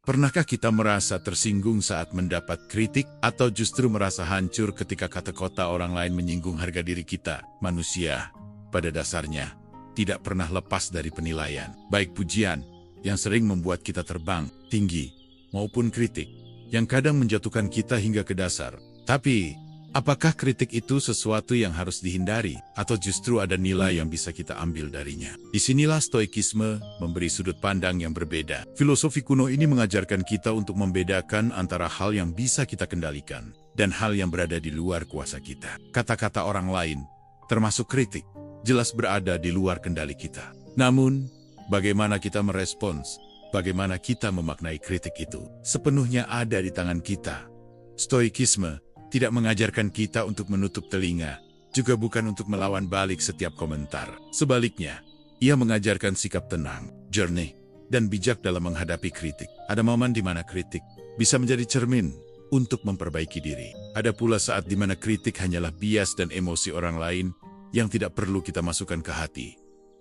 Pernahkah kita merasa tersinggung saat mendapat kritik atau justru merasa hancur ketika kata-kata orang lain menyinggung harga diri kita? Manusia, pada dasarnya, tidak pernah lepas dari penilaian. Baik pujian, yang sering membuat kita terbang tinggi, maupun kritik, yang kadang menjatuhkan kita hingga ke dasar. Tapi, apakah kritik itu sesuatu yang harus dihindari, atau justru ada nilai yang bisa kita ambil darinya? Disinilah Stoikisme memberi sudut pandang yang berbeda. Filosofi kuno ini mengajarkan kita untuk membedakan antara hal yang bisa kita kendalikan, dan hal yang berada di luar kuasa kita. Kata-kata orang lain, termasuk kritik, jelas berada di luar kendali kita. Namun, bagaimana kita merespons, bagaimana kita memaknai kritik itu, sepenuhnya ada di tangan kita. Stoikisme tidak mengajarkan kita untuk menutup telinga, juga bukan untuk melawan balik setiap komentar. Sebaliknya, ia mengajarkan sikap tenang, jernih, dan bijak dalam menghadapi kritik. Ada momen di mana kritik bisa menjadi cermin untuk memperbaiki diri. Ada pula saat di mana kritik hanyalah bias dan emosi orang lain yang tidak perlu kita masukkan ke hati.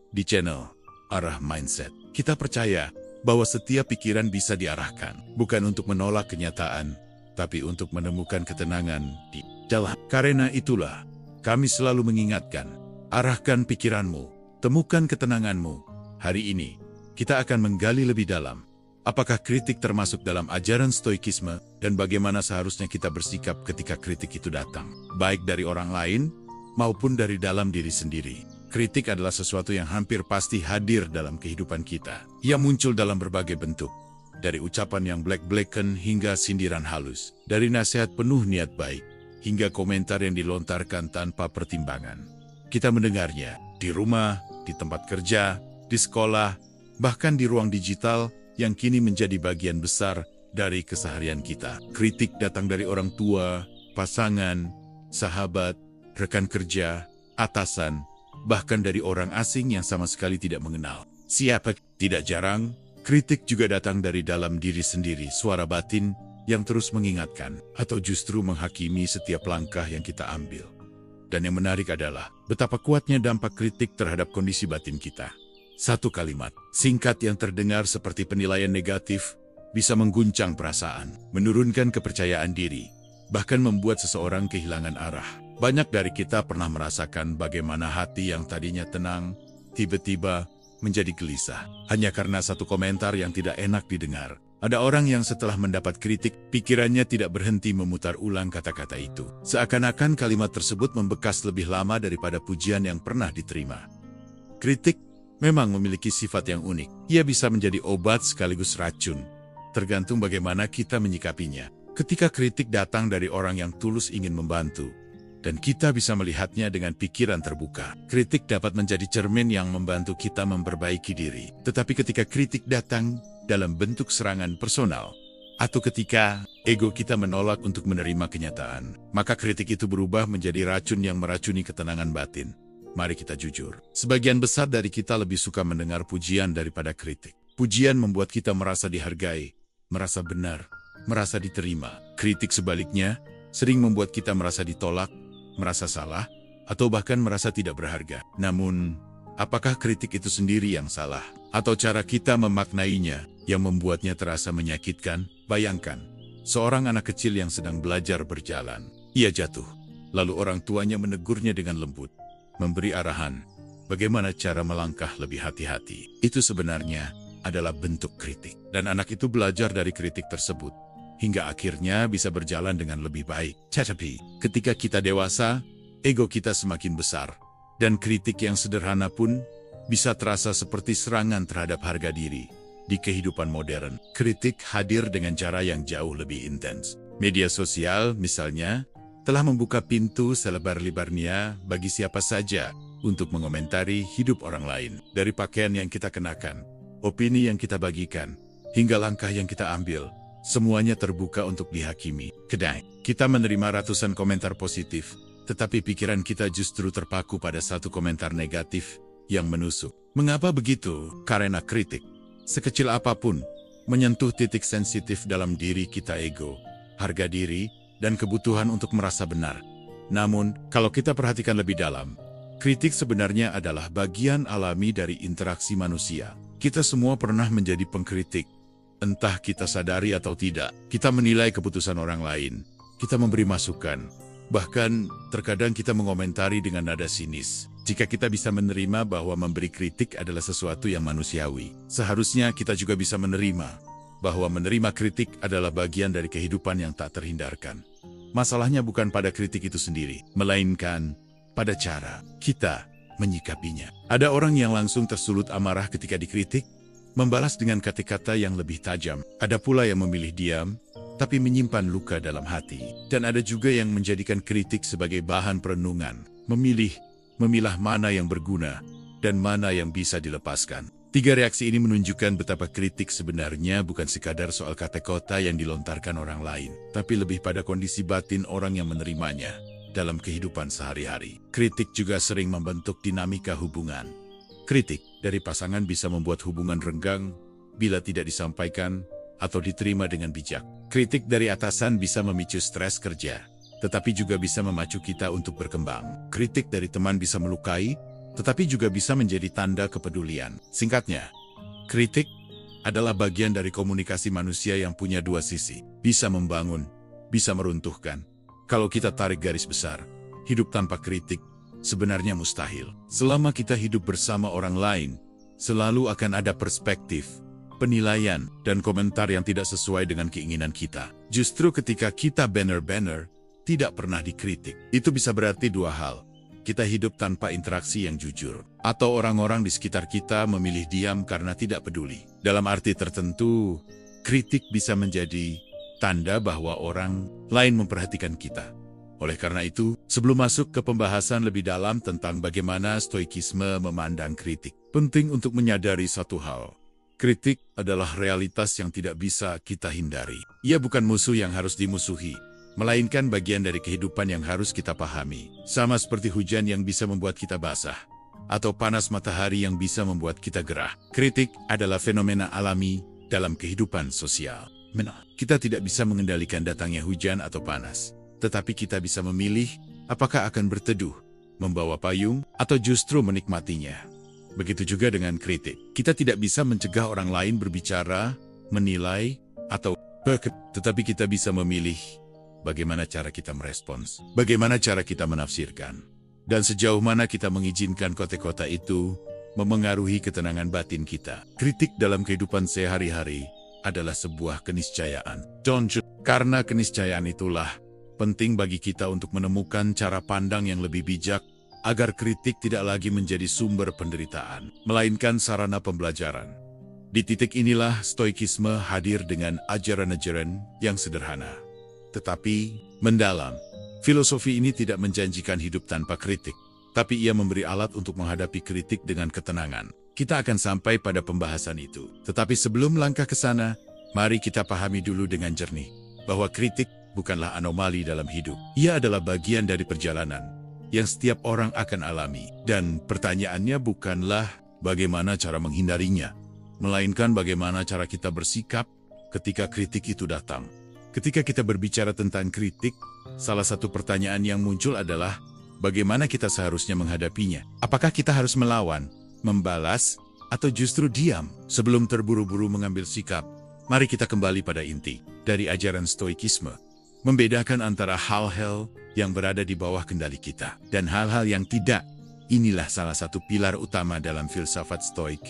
Di channel Arah Mindset, kita percaya bahwa setiap pikiran bisa diarahkan, bukan untuk menolak kenyataan, tapi untuk menemukan ketenangan di dalam. Karena itulah, kami selalu mengingatkan, arahkan pikiranmu, temukan ketenanganmu. Hari ini, kita akan menggali lebih dalam, apakah kritik termasuk dalam ajaran Stoikisme, dan bagaimana seharusnya kita bersikap ketika kritik itu datang, baik dari orang lain, maupun dari dalam diri sendiri. Kritik adalah sesuatu yang hampir pasti hadir dalam kehidupan kita. Ia muncul dalam berbagai bentuk. Dari ucapan yang blak-blakan hingga sindiran halus, dari nasihat penuh niat baik, hingga komentar yang dilontarkan tanpa pertimbangan. Kita mendengarnya di rumah, di tempat kerja, di sekolah, bahkan di ruang digital yang kini menjadi bagian besar dari keseharian kita. Kritik datang dari orang tua, pasangan, sahabat, rekan kerja, atasan, bahkan dari orang asing yang sama sekali tidak mengenal. Siapa tidak jarang, kritik juga datang dari dalam diri sendiri, suara batin yang terus mengingatkan atau justru menghakimi setiap langkah yang kita ambil. Dan yang menarik adalah betapa kuatnya dampak kritik terhadap kondisi batin kita. Satu kalimat singkat yang terdengar seperti penilaian negatif bisa mengguncang perasaan, menurunkan kepercayaan diri, bahkan membuat seseorang kehilangan arah. Banyak dari kita pernah merasakan bagaimana hati yang tadinya tenang, tiba-tiba menjadi gelisah, hanya karena satu komentar yang tidak enak didengar. Ada orang yang setelah mendapat kritik, pikirannya tidak berhenti memutar ulang kata-kata itu. Seakan-akan kalimat tersebut membekas lebih lama daripada pujian yang pernah diterima. Kritik memang memiliki sifat yang unik. Ia bisa menjadi obat sekaligus racun, tergantung bagaimana kita menyikapinya. Ketika kritik datang dari orang yang tulus ingin membantu, dan kita bisa melihatnya dengan pikiran terbuka, kritik dapat menjadi cermin yang membantu kita memperbaiki diri. Tetapi ketika kritik datang dalam bentuk serangan personal, atau ketika ego kita menolak untuk menerima kenyataan, maka kritik itu berubah menjadi racun yang meracuni ketenangan batin. Mari kita jujur, sebagian besar dari kita lebih suka mendengar pujian daripada kritik. Pujian membuat kita merasa dihargai, merasa benar, merasa diterima. Kritik sebaliknya sering membuat kita merasa ditolak, merasa salah, atau bahkan merasa tidak berharga. Namun, apakah kritik itu sendiri yang salah? Atau cara kita memaknainya yang membuatnya terasa menyakitkan? Bayangkan, seorang anak kecil yang sedang belajar berjalan. Ia jatuh, lalu orang tuanya menegurnya dengan lembut, memberi arahan bagaimana cara melangkah lebih hati-hati. Itu sebenarnya adalah bentuk kritik. Dan anak itu belajar dari kritik tersebut, hingga akhirnya bisa berjalan dengan lebih baik. Tetapi, ketika kita dewasa, ego kita semakin besar, dan kritik yang sederhana pun bisa terasa seperti serangan terhadap harga diri. Di kehidupan modern, kritik hadir dengan cara yang jauh lebih intens. Media sosial, misalnya, telah membuka pintu selebar-lebarnya bagi siapa saja untuk mengomentari hidup orang lain. Dari pakaian yang kita kenakan, opini yang kita bagikan, hingga langkah yang kita ambil, semuanya terbuka untuk dihakimi. Kedai, kita menerima ratusan komentar positif, tetapi pikiran kita justru terpaku pada satu komentar negatif yang menusuk. Mengapa begitu? Karena kritik, sekecil apapun, menyentuh titik sensitif dalam diri kita, ego, harga diri, dan kebutuhan untuk merasa benar. Namun, kalau kita perhatikan lebih dalam, kritik sebenarnya adalah bagian alami dari interaksi manusia. Kita semua pernah menjadi pengkritik, Entah kita sadari atau tidak, kita menilai keputusan orang lain. Kita memberi masukan. Bahkan, terkadang kita mengomentari dengan nada sinis. Jika kita bisa menerima bahwa memberi kritik adalah sesuatu yang manusiawi, seharusnya kita juga bisa menerima bahwa menerima kritik adalah bagian dari kehidupan yang tak terhindarkan. Masalahnya bukan pada kritik itu sendiri, melainkan pada cara kita menyikapinya. Ada orang yang langsung tersulut amarah ketika dikritik, membalas dengan kata-kata yang lebih tajam. Ada pula yang memilih diam, tapi menyimpan luka dalam hati. Dan ada juga yang menjadikan kritik sebagai bahan perenungan, memilah mana yang berguna dan mana yang bisa dilepaskan. 3 reaksi ini menunjukkan betapa kritik sebenarnya bukan sekadar soal kata-kata yang dilontarkan orang lain, tapi lebih pada kondisi batin orang yang menerimanya dalam kehidupan sehari-hari. Kritik juga sering membentuk dinamika hubungan. Kritik dari pasangan bisa membuat hubungan renggang bila tidak disampaikan atau diterima dengan bijak. Kritik dari atasan bisa memicu stres kerja, tetapi juga bisa memacu kita untuk berkembang. Kritik dari teman bisa melukai, tetapi juga bisa menjadi tanda kepedulian. Singkatnya, kritik adalah bagian dari komunikasi manusia yang punya 2 sisi. Bisa membangun, bisa meruntuhkan. Kalau kita tarik garis besar, hidup tanpa kritik sebenarnya mustahil. Selama kita hidup bersama orang lain, selalu akan ada perspektif, penilaian, dan komentar yang tidak sesuai dengan keinginan kita. Justru ketika kita benar-benar tidak pernah dikritik, itu bisa berarti 2 hal. Kita hidup tanpa interaksi yang jujur, atau orang-orang di sekitar kita memilih diam karena tidak peduli. Dalam arti tertentu, kritik bisa menjadi tanda bahwa orang lain memperhatikan kita. Oleh karena itu, sebelum masuk ke pembahasan lebih dalam tentang bagaimana stoikisme memandang kritik, penting untuk menyadari satu hal. Kritik adalah realitas yang tidak bisa kita hindari. Ia bukan musuh yang harus dimusuhi, melainkan bagian dari kehidupan yang harus kita pahami. Sama seperti hujan yang bisa membuat kita basah, atau panas matahari yang bisa membuat kita gerah. Kritik adalah fenomena alami dalam kehidupan sosial. Kita tidak bisa mengendalikan datangnya hujan atau panas, tetapi kita bisa memilih apakah akan berteduh, membawa payung, atau justru menikmatinya. Begitu juga dengan kritik. Kita tidak bisa mencegah orang lain berbicara, menilai, atau tetapi kita bisa memilih bagaimana cara kita merespons, bagaimana cara kita menafsirkan, dan sejauh mana kita mengizinkan kota-kota itu memengaruhi ketenangan batin kita. Kritik dalam kehidupan sehari-hari adalah sebuah keniscayaan. Karena keniscayaan itulah penting bagi kita untuk menemukan cara pandang yang lebih bijak, agar kritik tidak lagi menjadi sumber penderitaan, melainkan sarana pembelajaran. Di titik inilah stoikisme hadir dengan ajaran-ajaran yang sederhana, tetapi mendalam. Filosofi ini tidak menjanjikan hidup tanpa kritik, tapi ia memberi alat untuk menghadapi kritik dengan ketenangan. Kita akan sampai pada pembahasan itu. Tetapi sebelum langkah ke sana, mari kita pahami dulu dengan jernih bahwa kritik bukanlah anomali dalam hidup. Ia adalah bagian dari perjalanan yang setiap orang akan alami. Dan pertanyaannya bukanlah bagaimana cara menghindarinya, melainkan bagaimana cara kita bersikap ketika kritik itu datang. Ketika kita berbicara tentang kritik, salah satu pertanyaan yang muncul adalah bagaimana kita seharusnya menghadapinya. Apakah kita harus melawan, membalas, atau justru diam? Sebelum terburu-buru mengambil sikap, mari kita kembali pada inti dari ajaran stoikisme. Membedakan antara hal-hal yang berada di bawah kendali kita dan hal-hal yang tidak. Inilah salah satu pilar utama dalam filsafat stoik.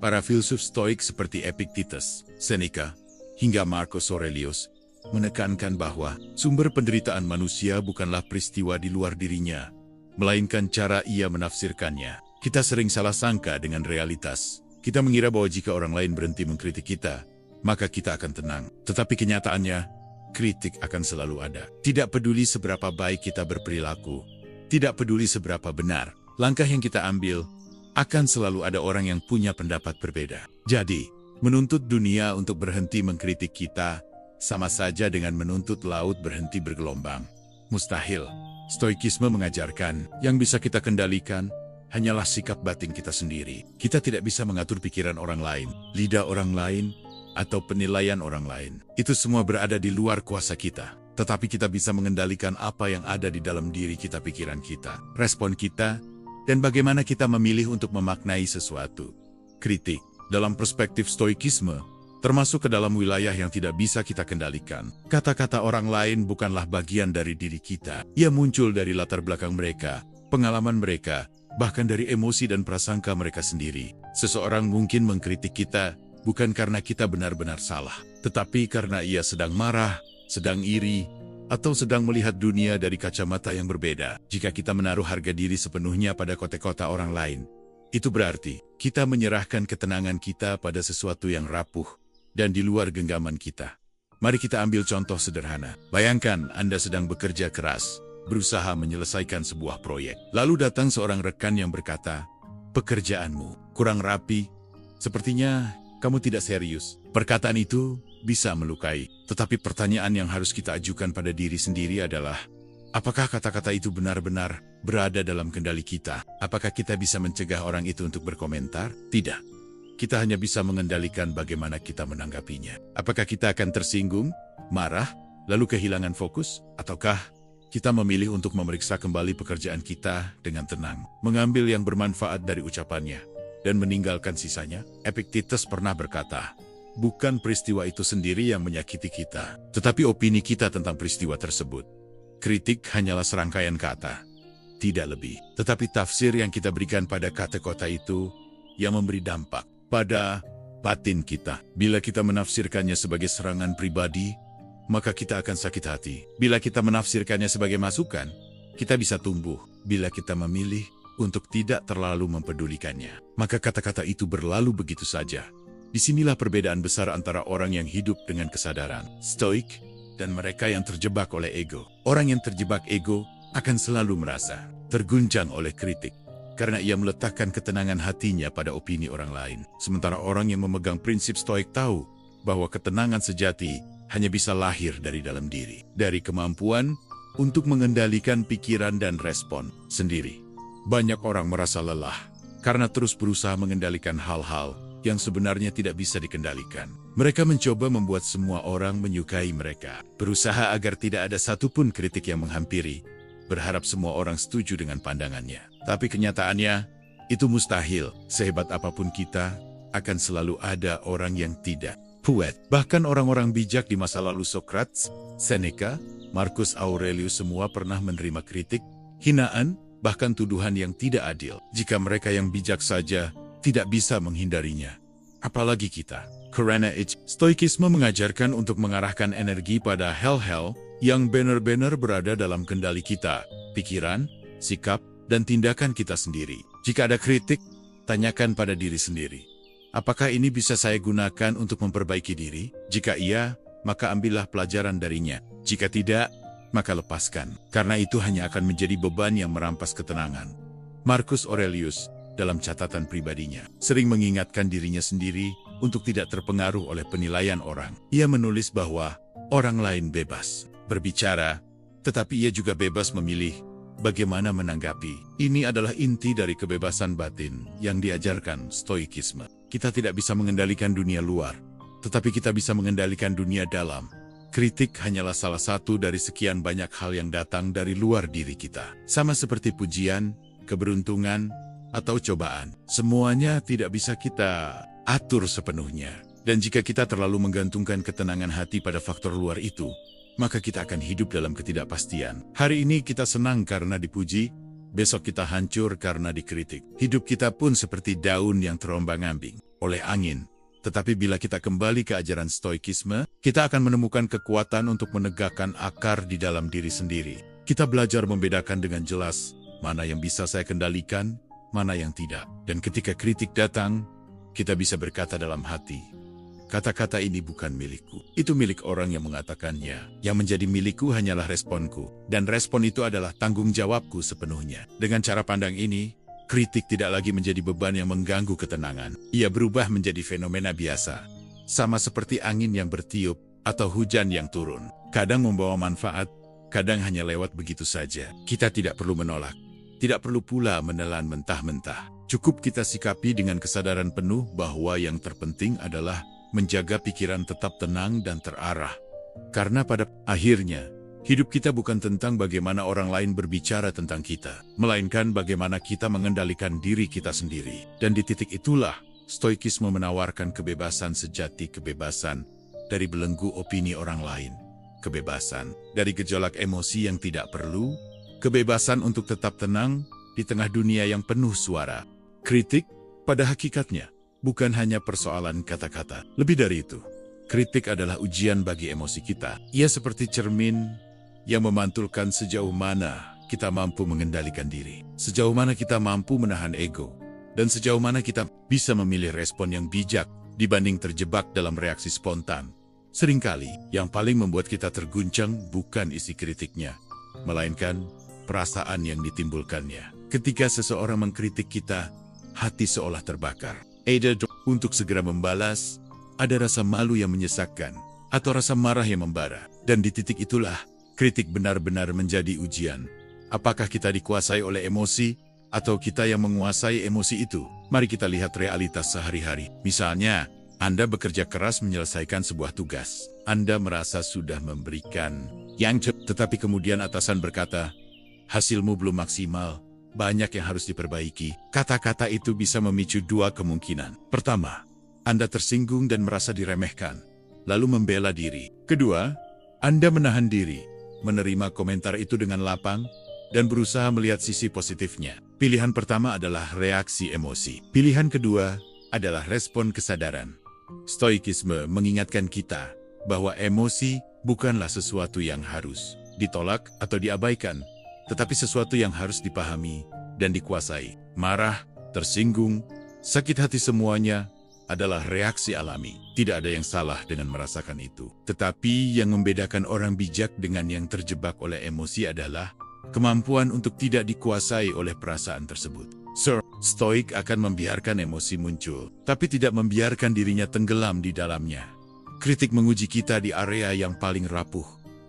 Para filsuf stoik seperti Epictetus, Seneca, hingga Marcus Aurelius menekankan bahwa sumber penderitaan manusia bukanlah peristiwa di luar dirinya, melainkan cara ia menafsirkannya. Kita sering salah sangka dengan realitas. Kita mengira bahwa jika orang lain berhenti mengkritik kita, maka kita akan tenang. Tetapi kenyataannya, kritik akan selalu ada. Tidak peduli seberapa baik kita berperilaku, tidak peduli seberapa benar langkah yang kita ambil, akan selalu ada orang yang punya pendapat berbeda. Jadi, menuntut dunia untuk berhenti mengkritik kita sama saja dengan menuntut laut berhenti bergelombang. Mustahil. Stoikisme mengajarkan yang bisa kita kendalikan hanyalah sikap batin kita sendiri. Kita tidak bisa mengatur pikiran orang lain, lidah orang lain, atau penilaian orang lain. Itu semua berada di luar kuasa kita. Tetapi kita bisa mengendalikan apa yang ada di dalam diri kita, pikiran kita, respon kita, dan bagaimana kita memilih untuk memaknai sesuatu. Kritik. Dalam perspektif stoikisme, termasuk ke dalam wilayah yang tidak bisa kita kendalikan. Kata-kata orang lain bukanlah bagian dari diri kita. Ia muncul dari latar belakang mereka, pengalaman mereka, bahkan dari emosi dan prasangka mereka sendiri. Seseorang mungkin mengkritik kita bukan karena kita benar-benar salah, tetapi karena ia sedang marah, sedang iri, atau sedang melihat dunia dari kacamata yang berbeda. Jika kita menaruh harga diri sepenuhnya pada kota-kota orang lain, itu berarti kita menyerahkan ketenangan kita pada sesuatu yang rapuh dan di luar genggaman kita. Mari kita ambil contoh sederhana. Bayangkan Anda sedang bekerja keras, berusaha menyelesaikan sebuah proyek. Lalu datang seorang rekan yang berkata, "Pekerjaanmu kurang rapi, sepertinya kamu tidak serius." Perkataan itu bisa melukai, tetapi pertanyaan yang harus kita ajukan pada diri sendiri adalah, apakah kata-kata itu benar-benar berada dalam kendali kita? Apakah kita bisa mencegah orang itu untuk berkomentar? Tidak. Kita hanya bisa mengendalikan bagaimana kita menanggapinya. Apakah kita akan tersinggung, marah, lalu kehilangan fokus? Ataukah kita memilih untuk memeriksa kembali pekerjaan kita dengan tenang, mengambil yang bermanfaat dari ucapannya, dan meninggalkan sisanya? Epictetus pernah berkata, bukan peristiwa itu sendiri yang menyakiti kita, tetapi opini kita tentang peristiwa tersebut. Kritik hanyalah serangkaian kata, tidak lebih. Tetapi tafsir yang kita berikan pada kata-kata itu yang memberi dampak pada batin kita. Bila kita menafsirkannya sebagai serangan pribadi, maka kita akan sakit hati. Bila kita menafsirkannya sebagai masukan, kita bisa tumbuh. Bila kita memilih untuk tidak terlalu mempedulikannya, maka kata-kata itu berlalu begitu saja. Disinilah perbedaan besar antara orang yang hidup dengan kesadaran stoik dan mereka yang terjebak oleh ego. Orang yang terjebak ego akan selalu merasa terguncang oleh kritik karena ia meletakkan ketenangan hatinya pada opini orang lain. Sementara orang yang memegang prinsip stoik tahu bahwa ketenangan sejati hanya bisa lahir dari dalam diri, dari kemampuan untuk mengendalikan pikiran dan respon sendiri. Banyak orang merasa lelah karena terus berusaha mengendalikan hal-hal yang sebenarnya tidak bisa dikendalikan. Mereka mencoba membuat semua orang menyukai mereka, berusaha agar tidak ada satupun kritik yang menghampiri, berharap semua orang setuju dengan pandangannya. Tapi kenyataannya, itu mustahil. Sehebat apapun kita, akan selalu ada orang yang tidak puas. Bahkan orang-orang bijak di masa lalu, Socrates, Seneca, Marcus Aurelius, semua pernah menerima kritik, hinaan, bahkan tuduhan yang tidak adil. Jika mereka yang bijak saja tidak bisa menghindarinya, apalagi kita. Karena itu, Stoikisme mengajarkan untuk mengarahkan energi pada hal-hal yang benar-benar berada dalam kendali kita, pikiran, sikap, dan tindakan kita sendiri. Jika ada kritik, tanyakan pada diri sendiri, apakah ini bisa saya gunakan untuk memperbaiki diri? Jika iya, maka ambillah pelajaran darinya. Jika tidak, maka lepaskan, karena itu hanya akan menjadi beban yang merampas ketenangan. Marcus Aurelius, dalam catatan pribadinya, sering mengingatkan dirinya sendiri untuk tidak terpengaruh oleh penilaian orang. Ia menulis bahwa orang lain bebas berbicara, tetapi ia juga bebas memilih bagaimana menanggapi. Ini adalah inti dari kebebasan batin yang diajarkan Stoikisme. Kita tidak bisa mengendalikan dunia luar, tetapi kita bisa mengendalikan dunia dalam. Kritik hanyalah salah satu dari sekian banyak hal yang datang dari luar diri kita. Sama seperti pujian, keberuntungan, atau cobaan. Semuanya tidak bisa kita atur sepenuhnya. Dan jika kita terlalu menggantungkan ketenangan hati pada faktor luar itu, maka kita akan hidup dalam ketidakpastian. Hari ini kita senang karena dipuji, besok kita hancur karena dikritik. Hidup kita pun seperti daun yang terombang-ambing oleh angin. Tetapi bila kita kembali ke ajaran Stoikisme, kita akan menemukan kekuatan untuk menegakkan akar di dalam diri sendiri. Kita belajar membedakan dengan jelas mana yang bisa saya kendalikan, mana yang tidak. Dan ketika kritik datang, kita bisa berkata dalam hati, kata-kata ini bukan milikku. Itu milik orang yang mengatakannya. Yang menjadi milikku hanyalah responku. Dan respon itu adalah tanggung jawabku sepenuhnya. Dengan cara pandang ini, kritik tidak lagi menjadi beban yang mengganggu ketenangan. Ia berubah menjadi fenomena biasa. Sama seperti angin yang bertiup atau hujan yang turun. Kadang membawa manfaat, kadang hanya lewat begitu saja. Kita tidak perlu menolak. Tidak perlu pula menelan mentah-mentah. Cukup kita sikapi dengan kesadaran penuh bahwa yang terpenting adalah menjaga pikiran tetap tenang dan terarah. Karena pada akhirnya, hidup kita bukan tentang bagaimana orang lain berbicara tentang kita, melainkan bagaimana kita mengendalikan diri kita sendiri. Dan di titik itulah, Stoikisme menawarkan kebebasan sejati, kebebasan dari belenggu opini orang lain, kebebasan dari gejolak emosi yang tidak perlu, kebebasan untuk tetap tenang di tengah dunia yang penuh suara. Kritik, pada hakikatnya, bukan hanya persoalan kata-kata. Lebih dari itu, kritik adalah ujian bagi emosi kita. Ia seperti cermin yang memantulkan sejauh mana kita mampu mengendalikan diri, sejauh mana kita mampu menahan ego, dan sejauh mana kita bisa memilih respon yang bijak dibanding terjebak dalam reaksi spontan. Seringkali, yang paling membuat kita terguncang bukan isi kritiknya, melainkan perasaan yang ditimbulkannya. Ketika seseorang mengkritik kita, hati seolah terbakar. Untuk segera membalas, ada rasa malu yang menyesakkan, atau rasa marah yang membara. Dan di titik itulah, kritik benar-benar menjadi ujian. Apakah kita dikuasai oleh emosi, atau kita yang menguasai emosi itu? Mari kita lihat realitas sehari-hari. Misalnya, Anda bekerja keras menyelesaikan sebuah tugas. Anda merasa sudah memberikan tetapi kemudian atasan berkata, hasilmu belum maksimal, banyak yang harus diperbaiki. Kata-kata itu bisa memicu dua kemungkinan. Pertama, Anda tersinggung dan merasa diremehkan, lalu membela diri. Kedua, Anda menahan diri, menerima komentar itu dengan lapang, dan berusaha melihat sisi positifnya. Pilihan pertama adalah reaksi emosi. Pilihan kedua adalah respon kesadaran. Stoikisme mengingatkan kita bahwa emosi bukanlah sesuatu yang harus ditolak atau diabaikan, tetapi sesuatu yang harus dipahami dan dikuasai. Marah, tersinggung, sakit hati, semuanya adalah reaksi alami. Tidak ada yang salah dengan merasakan itu. Tetapi yang membedakan orang bijak dengan yang terjebak oleh emosi adalah kemampuan untuk tidak dikuasai oleh perasaan tersebut. Stoik akan membiarkan emosi muncul, tapi tidak membiarkan dirinya tenggelam di dalamnya. Kritik menguji kita di area yang paling rapuh,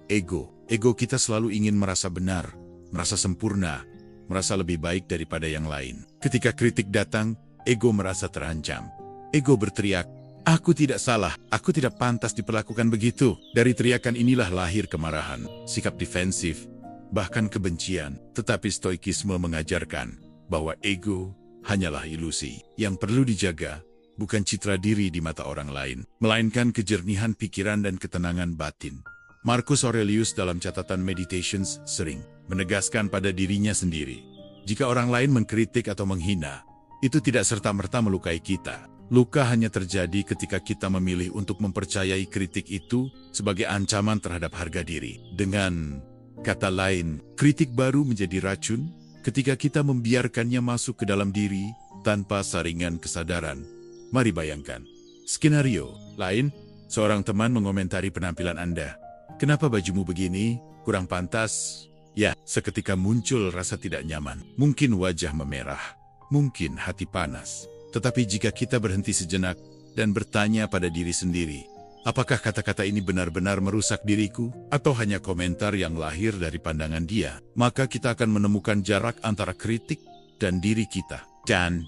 ego. Ego kita selalu ingin merasa benar, merasa sempurna, merasa lebih baik daripada yang lain. Ketika kritik datang, ego merasa terancam. Ego berteriak, "Aku tidak salah, aku tidak pantas diperlakukan begitu." Dari teriakan inilah lahir kemarahan, sikap defensif, bahkan kebencian. Tetapi stoikisme mengajarkan bahwa ego hanyalah ilusi. Yang perlu dijaga bukan citra diri di mata orang lain, melainkan kejernihan pikiran dan ketenangan batin. Marcus Aurelius dalam catatan Meditations sering menegaskan pada dirinya sendiri, jika orang lain mengkritik atau menghina, itu tidak serta-merta melukai kita. Luka hanya terjadi ketika kita memilih untuk mempercayai kritik itu sebagai ancaman terhadap harga diri. Dengan kata lain, kritik baru menjadi racun ketika kita membiarkannya masuk ke dalam diri tanpa saringan kesadaran. Mari bayangkan, skenario lain, seorang teman mengomentari penampilan Anda. "Kenapa bajumu begini? Kurang pantas." Ya, seketika muncul rasa tidak nyaman. Mungkin wajah memerah, mungkin hati panas. Tetapi jika kita berhenti sejenak dan bertanya pada diri sendiri, apakah kata-kata ini benar-benar merusak diriku, atau hanya komentar yang lahir dari pandangan dia? Maka kita akan menemukan jarak antara kritik dan diri kita. Dan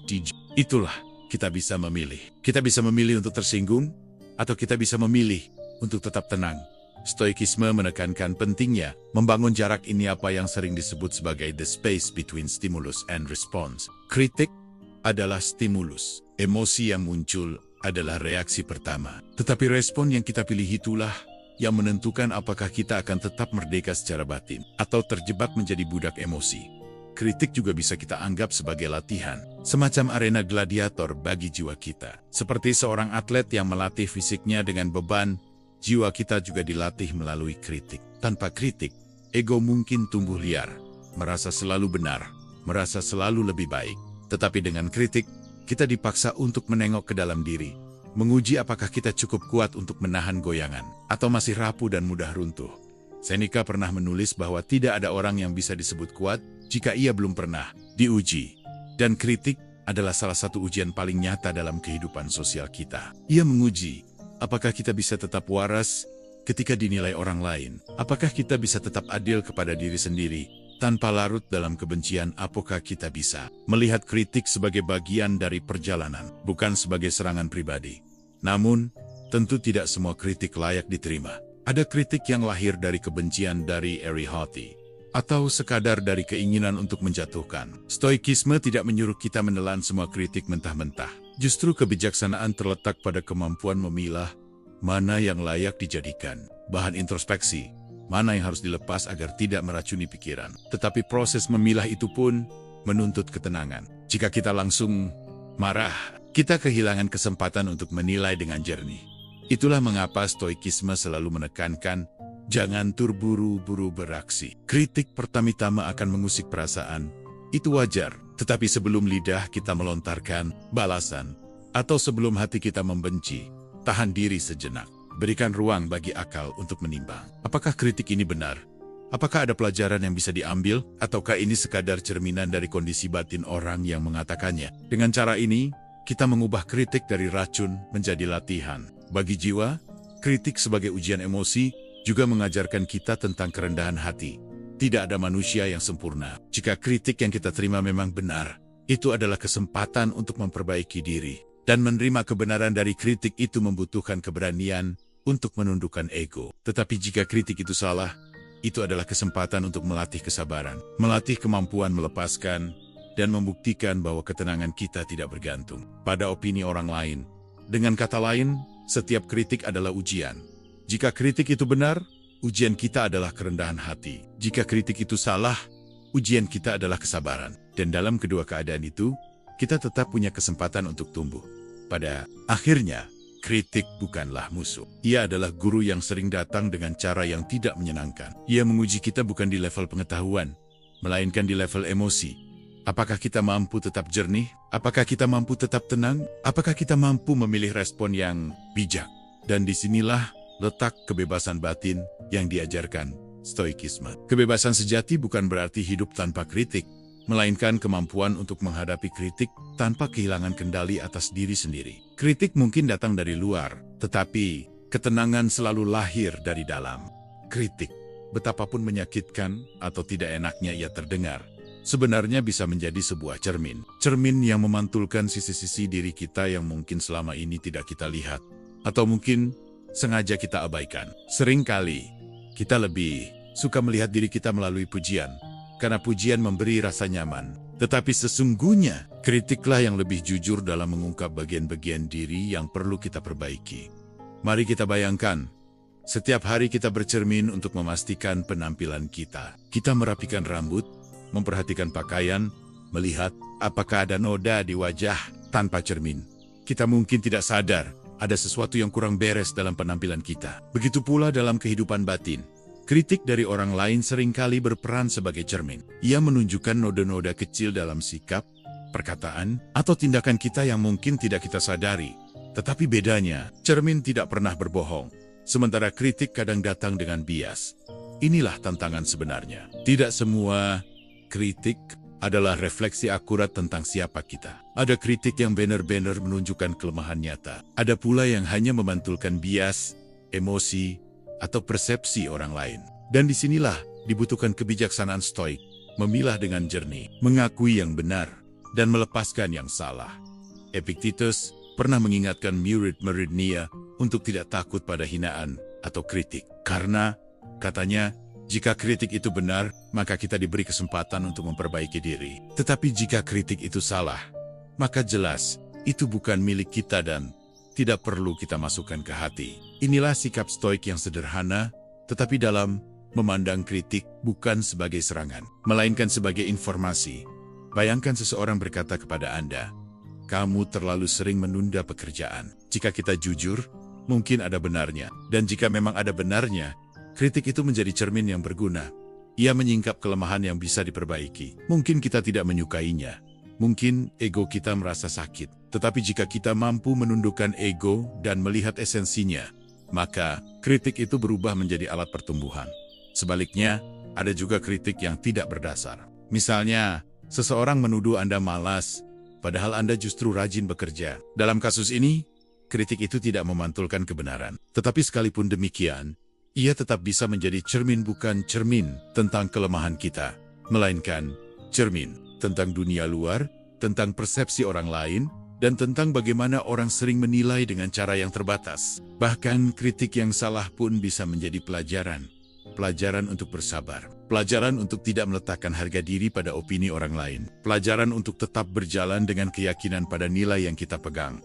itulah kita bisa memilih. Kita bisa memilih untuk tersinggung, atau kita bisa memilih untuk tetap tenang. Stoikisme menekankan pentingnya membangun jarak ini, apa yang sering disebut sebagai the space between stimulus and response. Kritik adalah stimulus. Emosi yang muncul adalah reaksi pertama. Tetapi respon yang kita pilih itulah yang menentukan apakah kita akan tetap merdeka secara batin atau terjebak menjadi budak emosi. Kritik juga bisa kita anggap sebagai latihan, semacam arena gladiator bagi jiwa kita. Seperti seorang atlet yang melatih fisiknya dengan beban, jiwa kita juga dilatih melalui kritik. Tanpa kritik, ego mungkin tumbuh liar, merasa selalu benar, merasa selalu lebih baik. Tetapi dengan kritik, kita dipaksa untuk menengok ke dalam diri, menguji apakah kita cukup kuat untuk menahan goyangan, atau masih rapuh dan mudah runtuh. Seneca pernah menulis bahwa tidak ada orang yang bisa disebut kuat jika ia belum pernah diuji. Dan kritik adalah salah satu ujian paling nyata dalam kehidupan sosial kita. Ia menguji apakah kita bisa tetap waras ketika dinilai orang lain, apakah kita bisa tetap adil kepada diri sendiri tanpa larut dalam kebencian. Apakah kita bisa melihat kritik sebagai bagian dari perjalanan, bukan sebagai serangan pribadi. Namun, tentu tidak semua kritik layak diterima. Ada kritik yang lahir dari kebencian, dari iri hati, atau sekadar dari keinginan untuk menjatuhkan. Stoikisme tidak menyuruh kita menelan semua kritik mentah-mentah. Justru kebijaksanaan terletak pada kemampuan memilah mana yang layak dijadikan bahan introspeksi, mana yang harus dilepas agar tidak meracuni pikiran. Tetapi proses memilah itu pun menuntut ketenangan. Jika kita langsung marah, kita kehilangan kesempatan untuk menilai dengan jernih. Itulah mengapa stoikisme selalu menekankan, jangan terburu-buru beraksi. Kritik pertama-tama akan mengusik perasaan. Itu wajar, tetapi sebelum lidah kita melontarkan balasan, atau sebelum hati kita membenci, tahan diri sejenak. Berikan ruang bagi akal untuk menimbang. Apakah kritik ini benar? Apakah ada pelajaran yang bisa diambil? Ataukah ini sekadar cerminan dari kondisi batin orang yang mengatakannya? Dengan cara ini, kita mengubah kritik dari racun menjadi latihan. Bagi jiwa, kritik sebagai ujian emosi juga mengajarkan kita tentang kerendahan hati. Tidak ada manusia yang sempurna. Jika kritik yang kita terima memang benar, itu adalah kesempatan untuk memperbaiki diri. Dan menerima kebenaran dari kritik itu membutuhkan keberanian untuk menundukkan ego. Tetapi jika kritik itu salah, itu adalah kesempatan untuk melatih kesabaran, melatih kemampuan melepaskan, dan membuktikan bahwa ketenangan kita tidak bergantung pada opini orang lain. Dengan kata lain, setiap kritik adalah ujian. Jika kritik itu benar, ujian kita adalah kerendahan hati. Jika kritik itu salah, ujian kita adalah kesabaran. Dan dalam kedua keadaan itu, kita tetap punya kesempatan untuk tumbuh. Pada akhirnya, kritik bukanlah musuh. Ia adalah guru yang sering datang dengan cara yang tidak menyenangkan. Ia menguji kita bukan di level pengetahuan, melainkan di level emosi. Apakah kita mampu tetap jernih? Apakah kita mampu tetap tenang? Apakah kita mampu memilih respon yang bijak? Dan disinilah letak kebebasan batin yang diajarkan stoikisme. Kebebasan sejati bukan berarti hidup tanpa kritik, melainkan kemampuan untuk menghadapi kritik tanpa kehilangan kendali atas diri sendiri. Kritik mungkin datang dari luar, tetapi ketenangan selalu lahir dari dalam. Kritik, betapapun menyakitkan atau tidak enaknya ia terdengar, sebenarnya bisa menjadi sebuah cermin. Cermin yang memantulkan sisi-sisi diri kita yang mungkin selama ini tidak kita lihat, atau mungkin sengaja kita abaikan. Seringkali, kita lebih suka melihat diri kita melalui pujian, karena pujian memberi rasa nyaman. Tetapi sesungguhnya, kritiklah yang lebih jujur dalam mengungkap bagian-bagian diri yang perlu kita perbaiki. Mari kita bayangkan, setiap hari kita bercermin untuk memastikan penampilan kita. Kita merapikan rambut, memperhatikan pakaian, melihat apakah ada noda di wajah. Tanpa cermin, kita mungkin tidak sadar ada sesuatu yang kurang beres dalam penampilan kita. Begitu pula dalam kehidupan batin. Kritik dari orang lain seringkali berperan sebagai cermin. Ia menunjukkan noda-noda kecil dalam sikap, perkataan, atau tindakan kita yang mungkin tidak kita sadari. Tetapi bedanya, cermin tidak pernah berbohong, sementara kritik kadang datang dengan bias. Inilah tantangan sebenarnya. Tidak semua kritik adalah refleksi akurat tentang siapa kita. Ada kritik yang benar-benar menunjukkan kelemahan nyata. Ada pula yang hanya memantulkan bias, emosi, atau persepsi orang lain. Dan disinilah dibutuhkan kebijaksanaan stoik, memilah dengan jernih, mengakui yang benar, dan melepaskan yang salah. Epictetus pernah mengingatkan murid-muridnya untuk tidak takut pada hinaan atau kritik. Karena, katanya, jika kritik itu benar, maka kita diberi kesempatan untuk memperbaiki diri. Tetapi jika kritik itu salah, maka jelas itu bukan milik kita dan tidak perlu kita masukkan ke hati. Inilah sikap stoik yang sederhana, tetapi dalam memandang kritik bukan sebagai serangan, melainkan sebagai informasi. Bayangkan seseorang berkata kepada Anda, "Kamu terlalu sering menunda pekerjaan." Jika kita jujur, mungkin ada benarnya. Dan jika memang ada benarnya, kritik itu menjadi cermin yang berguna. Ia menyingkap kelemahan yang bisa diperbaiki. Mungkin kita tidak menyukainya. Mungkin ego kita merasa sakit. Tetapi jika kita mampu menundukkan ego dan melihat esensinya, maka kritik itu berubah menjadi alat pertumbuhan. Sebaliknya, ada juga kritik yang tidak berdasar. Misalnya, seseorang menuduh Anda malas, padahal Anda justru rajin bekerja. Dalam kasus ini, kritik itu tidak memantulkan kebenaran. Tetapi sekalipun demikian, ia tetap bisa menjadi cermin, bukan cermin tentang kelemahan kita, melainkan cermin tentang dunia luar, tentang persepsi orang lain, dan tentang bagaimana orang sering menilai dengan cara yang terbatas. Bahkan kritik yang salah pun bisa menjadi pelajaran. pelajaran untuk bersabar, pelajaran untuk tidak meletakkan harga diri pada opini orang lain, pelajaran untuk tetap berjalan dengan keyakinan pada nilai yang kita pegang.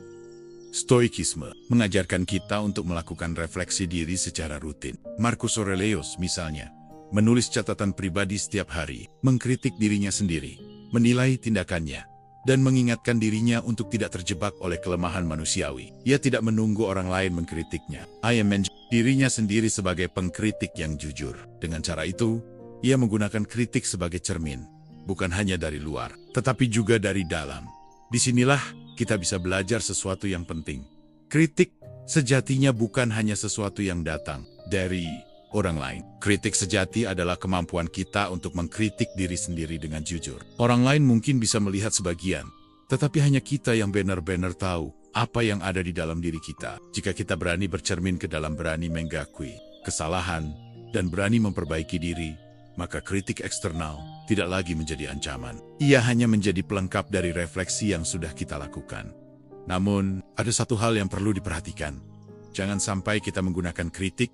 Stoikisme mengajarkan kita untuk melakukan refleksi diri secara rutin. Marcus Aurelius misalnya, menulis catatan pribadi setiap hari, mengkritik dirinya sendiri, menilai tindakannya, dan mengingatkan dirinya untuk tidak terjebak oleh kelemahan manusiawi. Ia tidak menunggu orang lain mengkritiknya. Ia menjadi dirinya sendiri sebagai pengkritik yang jujur. Dengan cara itu, ia menggunakan kritik sebagai cermin, bukan hanya dari luar, tetapi juga dari dalam. Disinilah kita bisa belajar sesuatu yang penting. Kritik sejatinya bukan hanya sesuatu yang datang dari orang lain. Kritik sejati adalah kemampuan kita untuk mengkritik diri sendiri dengan jujur. Orang lain mungkin bisa melihat sebagian, tetapi hanya kita yang benar-benar tahu apa yang ada di dalam diri kita. Jika kita berani bercermin ke dalam, berani mengakui kesalahan, dan berani memperbaiki diri, maka kritik eksternal tidak lagi menjadi ancaman. Ia hanya menjadi pelengkap dari refleksi yang sudah kita lakukan. Namun, ada satu hal yang perlu diperhatikan. Jangan sampai kita menggunakan kritik,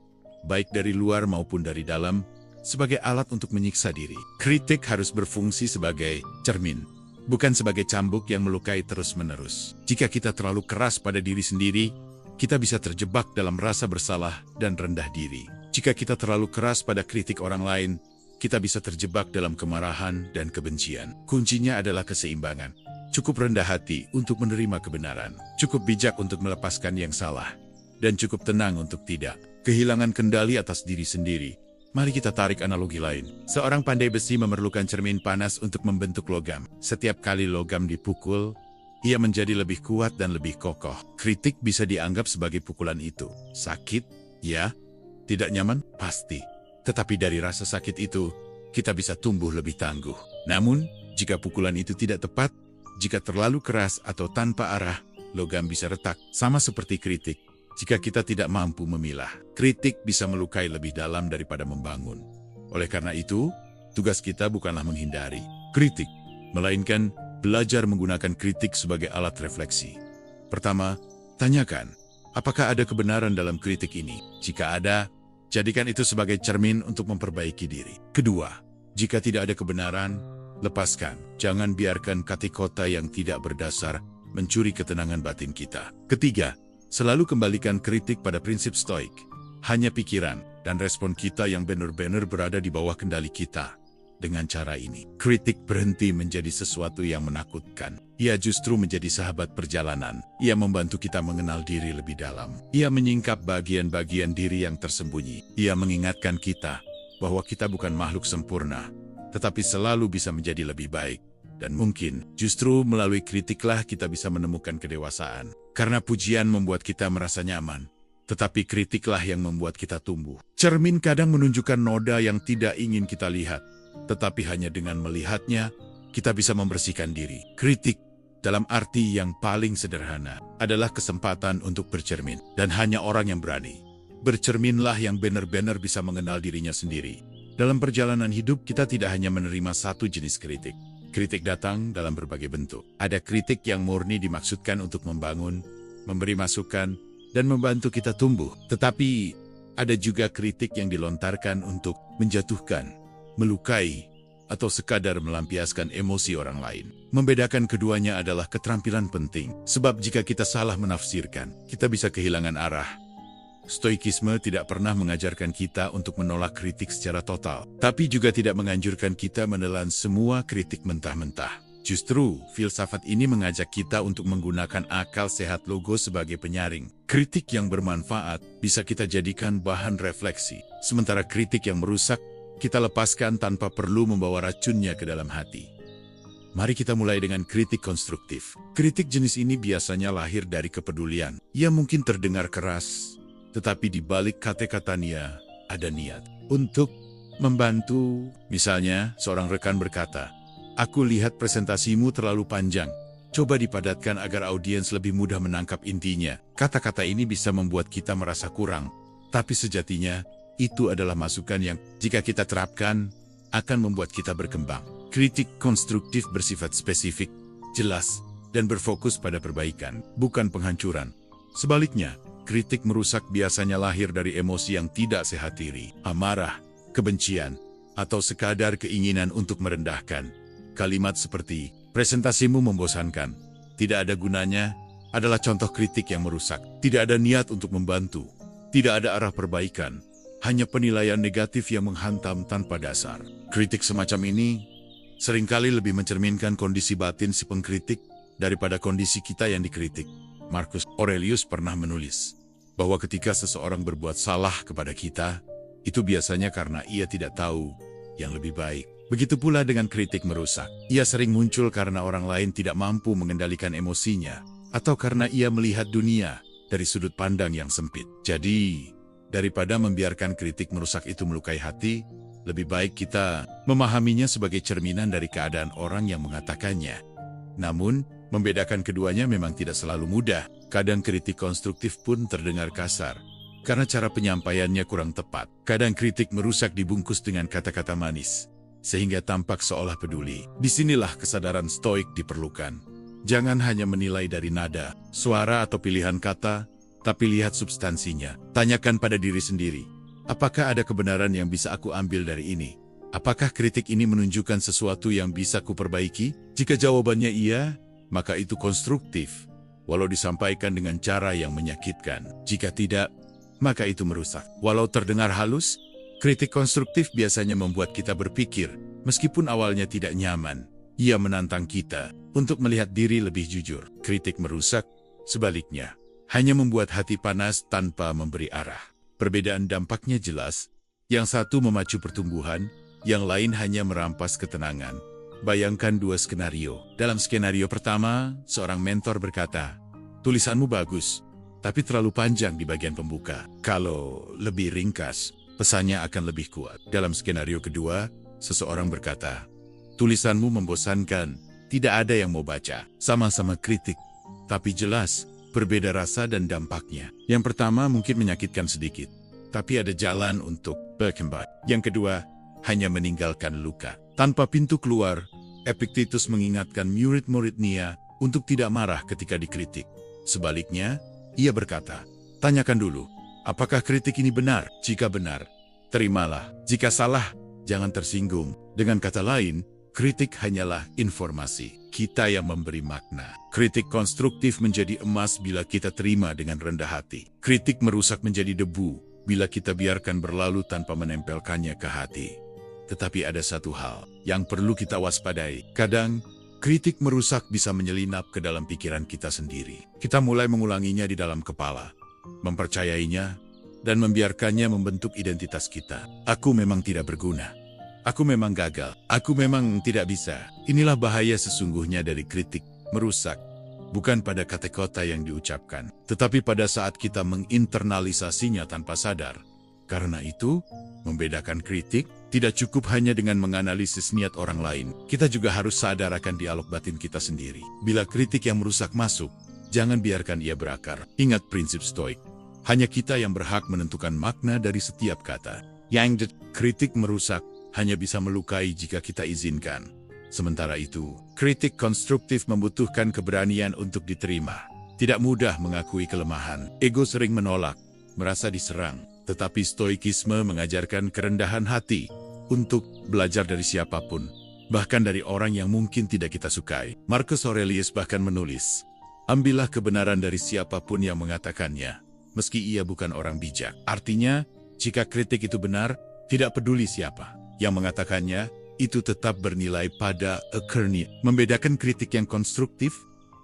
baik dari luar maupun dari dalam, sebagai alat untuk menyiksa diri. Kritik harus berfungsi sebagai cermin, bukan sebagai cambuk yang melukai terus-menerus. Jika kita terlalu keras pada diri sendiri, kita bisa terjebak dalam rasa bersalah dan rendah diri. Jika kita terlalu keras pada kritik orang lain, kita bisa terjebak dalam kemarahan dan kebencian. Kuncinya adalah keseimbangan. Cukup rendah hati untuk menerima kebenaran, cukup bijak untuk melepaskan yang salah, dan cukup tenang untuk tidak kehilangan kendali atas diri sendiri. Mari kita tarik analogi lain. Seorang pandai besi memerlukan cermin panas untuk membentuk logam. Setiap kali logam dipukul, ia menjadi lebih kuat dan lebih kokoh. Kritik bisa dianggap sebagai pukulan itu. Sakit? Ya. Tidak nyaman? Pasti. Tetapi dari rasa sakit itu, kita bisa tumbuh lebih tangguh. Namun, jika pukulan itu tidak tepat, jika terlalu keras atau tanpa arah, logam bisa retak. Sama seperti kritik. Jika kita tidak mampu memilah, kritik bisa melukai lebih dalam daripada membangun. Oleh karena itu, tugas kita bukanlah menghindari kritik, melainkan belajar menggunakan kritik sebagai alat refleksi. Pertama, tanyakan, apakah ada kebenaran dalam kritik ini? Jika ada, jadikan itu sebagai cermin untuk memperbaiki diri. Kedua, jika tidak ada kebenaran, lepaskan. Jangan biarkan kata-kata yang tidak berdasar mencuri ketenangan batin kita. Ketiga, selalu kembalikan kritik pada prinsip stoik. Hanya pikiran dan respon kita yang benar-benar berada di bawah kendali kita. Dengan cara ini, kritik berhenti menjadi sesuatu yang menakutkan. Ia justru menjadi sahabat perjalanan. Ia membantu kita mengenal diri lebih dalam. Ia menyingkap bagian-bagian diri yang tersembunyi. Ia mengingatkan kita bahwa kita bukan makhluk sempurna, tetapi selalu bisa menjadi lebih baik. Dan mungkin, justru melalui kritiklah kita bisa menemukan kedewasaan. Karena pujian membuat kita merasa nyaman, tetapi kritiklah yang membuat kita tumbuh. Cermin kadang menunjukkan noda yang tidak ingin kita lihat, tetapi hanya dengan melihatnya, kita bisa membersihkan diri. Kritik, dalam arti yang paling sederhana, adalah kesempatan untuk bercermin. Dan hanya orang yang berani bercerminlah yang benar-benar bisa mengenal dirinya sendiri. Dalam perjalanan hidup, kita tidak hanya menerima satu jenis kritik. Kritik datang dalam berbagai bentuk. Ada kritik yang murni dimaksudkan untuk membangun, memberi masukan, dan membantu kita tumbuh. Tetapi, ada juga kritik yang dilontarkan untuk menjatuhkan, melukai, atau sekadar melampiaskan emosi orang lain. Membedakan keduanya adalah keterampilan penting. Sebab jika kita salah menafsirkan, kita bisa kehilangan arah. Stoikisme tidak pernah mengajarkan kita untuk menolak kritik secara total, tapi juga tidak menganjurkan kita menelan semua kritik mentah-mentah. Justru, filsafat ini mengajak kita untuk menggunakan akal sehat logos sebagai penyaring. Kritik yang bermanfaat bisa kita jadikan bahan refleksi, sementara kritik yang merusak, kita lepaskan tanpa perlu membawa racunnya ke dalam hati. Mari kita mulai dengan kritik konstruktif. Kritik jenis ini biasanya lahir dari kepedulian. Ia mungkin terdengar keras, tetapi di balik kata-katanya ada niat untuk membantu. Misalnya, seorang rekan berkata, "Aku lihat presentasimu terlalu panjang. Coba dipadatkan agar audiens lebih mudah menangkap intinya." Kata-kata ini bisa membuat kita merasa kurang, tapi sejatinya itu adalah masukan yang, jika kita terapkan, akan membuat kita berkembang. Kritik konstruktif bersifat spesifik, jelas, dan berfokus pada perbaikan, bukan penghancuran. Sebaliknya, kritik merusak biasanya lahir dari emosi yang tidak sehat diri, amarah, kebencian, atau sekadar keinginan untuk merendahkan. Kalimat seperti, presentasimu membosankan, tidak ada gunanya, adalah contoh kritik yang merusak. Tidak ada niat untuk membantu, tidak ada arah perbaikan, hanya penilaian negatif yang menghantam tanpa dasar. Kritik semacam ini seringkali lebih mencerminkan kondisi batin si pengkritik daripada kondisi kita yang dikritik. Marcus Aurelius pernah menulis bahwa ketika seseorang berbuat salah kepada kita, itu biasanya karena ia tidak tahu yang lebih baik. Begitu pula dengan kritik merusak. Ia sering muncul karena orang lain tidak mampu mengendalikan emosinya, atau karena ia melihat dunia dari sudut pandang yang sempit. Jadi, daripada membiarkan kritik merusak itu melukai hati, lebih baik kita memahaminya sebagai cerminan dari keadaan orang yang mengatakannya. Namun, membedakan keduanya memang tidak selalu mudah. Kadang kritik konstruktif pun terdengar kasar, karena cara penyampaiannya kurang tepat. Kadang kritik merusak dibungkus dengan kata-kata manis, sehingga tampak seolah peduli. Disinilah kesadaran stoik diperlukan. Jangan hanya menilai dari nada, suara atau pilihan kata, tapi lihat substansinya. Tanyakan pada diri sendiri, apakah ada kebenaran yang bisa aku ambil dari ini? Apakah kritik ini menunjukkan sesuatu yang bisa kuperbaiki? Jika jawabannya iya, maka itu konstruktif, walau disampaikan dengan cara yang menyakitkan. Jika tidak, maka itu merusak. Walau terdengar halus, kritik konstruktif biasanya membuat kita berpikir, meskipun awalnya tidak nyaman. Ia menantang kita untuk melihat diri lebih jujur. Kritik merusak, sebaliknya, hanya membuat hati panas tanpa memberi arah. Perbedaan dampaknya jelas, yang satu memacu pertumbuhan, yang lain hanya merampas ketenangan. Bayangkan dua skenario. Dalam skenario pertama, seorang mentor berkata, tulisanmu bagus, tapi terlalu panjang di bagian pembuka. Kalau lebih ringkas, pesannya akan lebih kuat. Dalam skenario kedua, seseorang berkata, tulisanmu membosankan, tidak ada yang mau baca. Sama-sama kritik, tapi jelas, berbeda rasa dan dampaknya. Yang pertama mungkin menyakitkan sedikit, tapi ada jalan untuk berkembang. Yang kedua, hanya meninggalkan luka. Tanpa pintu keluar, Epictetus mengingatkan murid-muridnya untuk tidak marah ketika dikritik. Sebaliknya, ia berkata, tanyakan dulu, apakah kritik ini benar? Jika benar, terimalah. Jika salah, jangan tersinggung. Dengan kata lain, kritik hanyalah informasi. Kita yang memberi makna. Kritik konstruktif menjadi emas bila kita terima dengan rendah hati. Kritik merusak menjadi debu bila kita biarkan berlalu tanpa menempelkannya ke hati. Tetapi ada satu hal yang perlu kita waspadai. Kadang, kritik merusak bisa menyelinap ke dalam pikiran kita sendiri. Kita mulai mengulanginya di dalam kepala, mempercayainya, dan membiarkannya membentuk identitas kita. Aku memang tidak berguna. Aku memang gagal. Aku memang tidak bisa. Inilah bahaya sesungguhnya dari kritik merusak. Bukan pada kata-kata yang diucapkan, tetapi pada saat kita menginternalisasinya tanpa sadar. Karena itu, membedakan kritik tidak cukup hanya dengan menganalisis niat orang lain. Kita juga harus sadar akan dialog batin kita sendiri. Bila kritik yang merusak masuk, jangan biarkan ia berakar. Ingat prinsip stoik. Hanya kita yang berhak menentukan makna dari setiap kata. Yang kritik merusak hanya bisa melukai jika kita izinkan. Sementara itu, kritik konstruktif membutuhkan keberanian untuk diterima. Tidak mudah mengakui kelemahan. Ego sering menolak, merasa diserang. Tetapi stoikisme mengajarkan kerendahan hati untuk belajar dari siapapun, bahkan dari orang yang mungkin tidak kita sukai. Marcus Aurelius bahkan menulis, ambillah kebenaran dari siapapun yang mengatakannya, meski ia bukan orang bijak. Artinya, jika kritik itu benar, tidak peduli siapa yang mengatakannya, itu tetap bernilai pada akarnya. Membedakan kritik yang konstruktif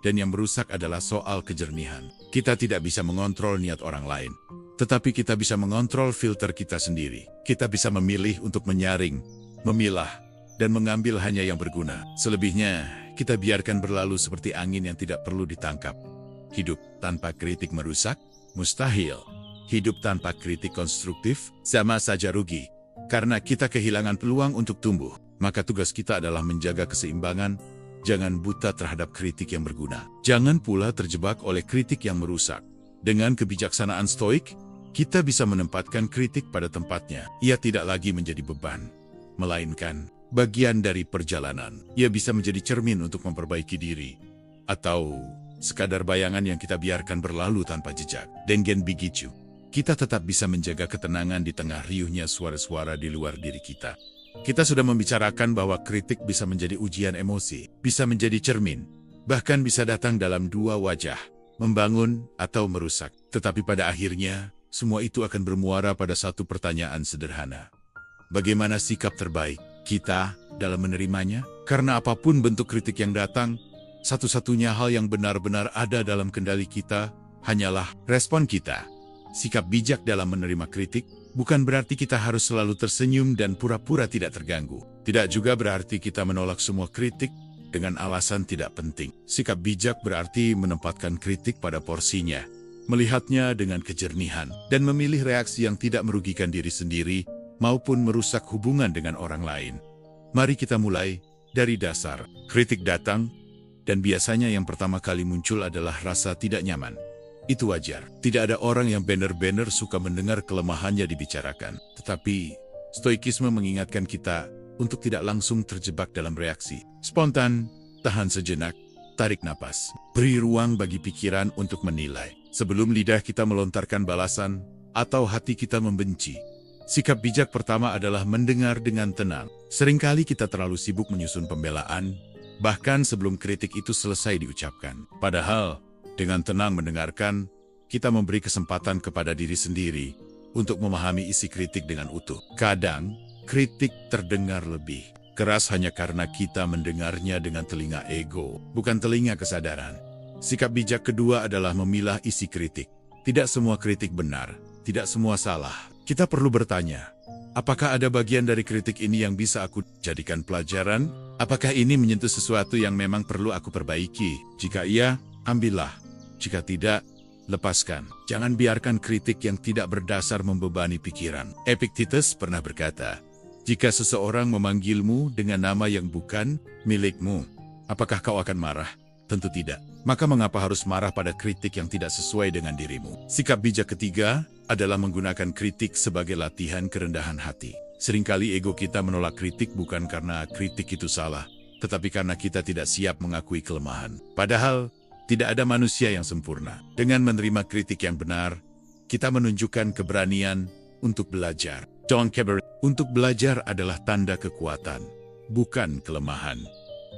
dan yang merusak adalah soal kejernihan. Kita tidak bisa mengontrol niat orang lain, tetapi kita bisa mengontrol filter kita sendiri. Kita bisa memilih untuk menyaring, memilah, dan mengambil hanya yang berguna. Selebihnya, kita biarkan berlalu seperti angin yang tidak perlu ditangkap. Hidup tanpa kritik merusak? Mustahil. Hidup tanpa kritik konstruktif? Sama saja rugi. Karena kita kehilangan peluang untuk tumbuh. Maka tugas kita adalah menjaga keseimbangan. Jangan buta terhadap kritik yang berguna. Jangan pula terjebak oleh kritik yang merusak. Dengan kebijaksanaan stoik, kita bisa menempatkan kritik pada tempatnya. Ia tidak lagi menjadi beban, melainkan bagian dari perjalanan. Ia bisa menjadi cermin untuk memperbaiki diri, atau sekadar bayangan yang kita biarkan berlalu tanpa jejak. Dengen Bigicu. kita tetap bisa menjaga ketenangan di tengah riuhnya suara-suara di luar diri kita. Kita sudah membicarakan bahwa kritik bisa menjadi ujian emosi, bisa menjadi cermin, bahkan bisa datang dalam dua wajah, membangun atau merusak. Tetapi pada akhirnya, semua itu akan bermuara pada satu pertanyaan sederhana. Bagaimana sikap terbaik kita dalam menerimanya? Karena apapun bentuk kritik yang datang, satu-satunya hal yang benar-benar ada dalam kendali kita hanyalah respon kita. Sikap bijak dalam menerima kritik bukan berarti kita harus selalu tersenyum dan pura-pura tidak terganggu. Tidak juga berarti kita menolak semua kritik dengan alasan tidak penting. Sikap bijak berarti menempatkan kritik pada porsinya, melihatnya dengan kejernihan, dan memilih reaksi yang tidak merugikan diri sendiri maupun merusak hubungan dengan orang lain. Mari kita mulai dari dasar. Kritik datang, dan biasanya yang pertama kali muncul adalah rasa tidak nyaman. Itu wajar. Tidak ada orang yang benar-benar suka mendengar kelemahannya dibicarakan. Tetapi, stoikisme mengingatkan kita untuk tidak langsung terjebak dalam reaksi. Spontan, tahan sejenak, tarik napas. Beri ruang bagi pikiran untuk menilai. Sebelum lidah kita melontarkan balasan, atau hati kita membenci. Sikap bijak pertama adalah mendengar dengan tenang. Seringkali kita terlalu sibuk menyusun pembelaan, bahkan sebelum kritik itu selesai diucapkan. Padahal, dengan tenang mendengarkan, kita memberi kesempatan kepada diri sendiri untuk memahami isi kritik dengan utuh. Kadang, kritik terdengar lebih keras hanya karena kita mendengarnya dengan telinga ego, bukan telinga kesadaran. Sikap bijak kedua adalah memilah isi kritik. Tidak semua kritik benar, tidak semua salah. Kita perlu bertanya, apakah ada bagian dari kritik ini yang bisa aku jadikan pelajaran? Apakah ini menyentuh sesuatu yang memang perlu aku perbaiki? Jika iya, ambillah. Jika tidak, lepaskan. Jangan biarkan kritik yang tidak berdasar membebani pikiran. Epictetus pernah berkata, jika seseorang memanggilmu dengan nama yang bukan milikmu, apakah kau akan marah? Tentu tidak. Maka mengapa harus marah pada kritik yang tidak sesuai dengan dirimu? Sikap bijak ketiga adalah menggunakan kritik sebagai latihan kerendahan hati. Seringkali ego kita menolak kritik bukan karena kritik itu salah, tetapi karena kita tidak siap mengakui kelemahan. Padahal, tidak ada manusia yang sempurna. Dengan menerima kritik yang benar, kita menunjukkan keberanian untuk belajar. John Keber, untuk belajar adalah tanda kekuatan, bukan kelemahan.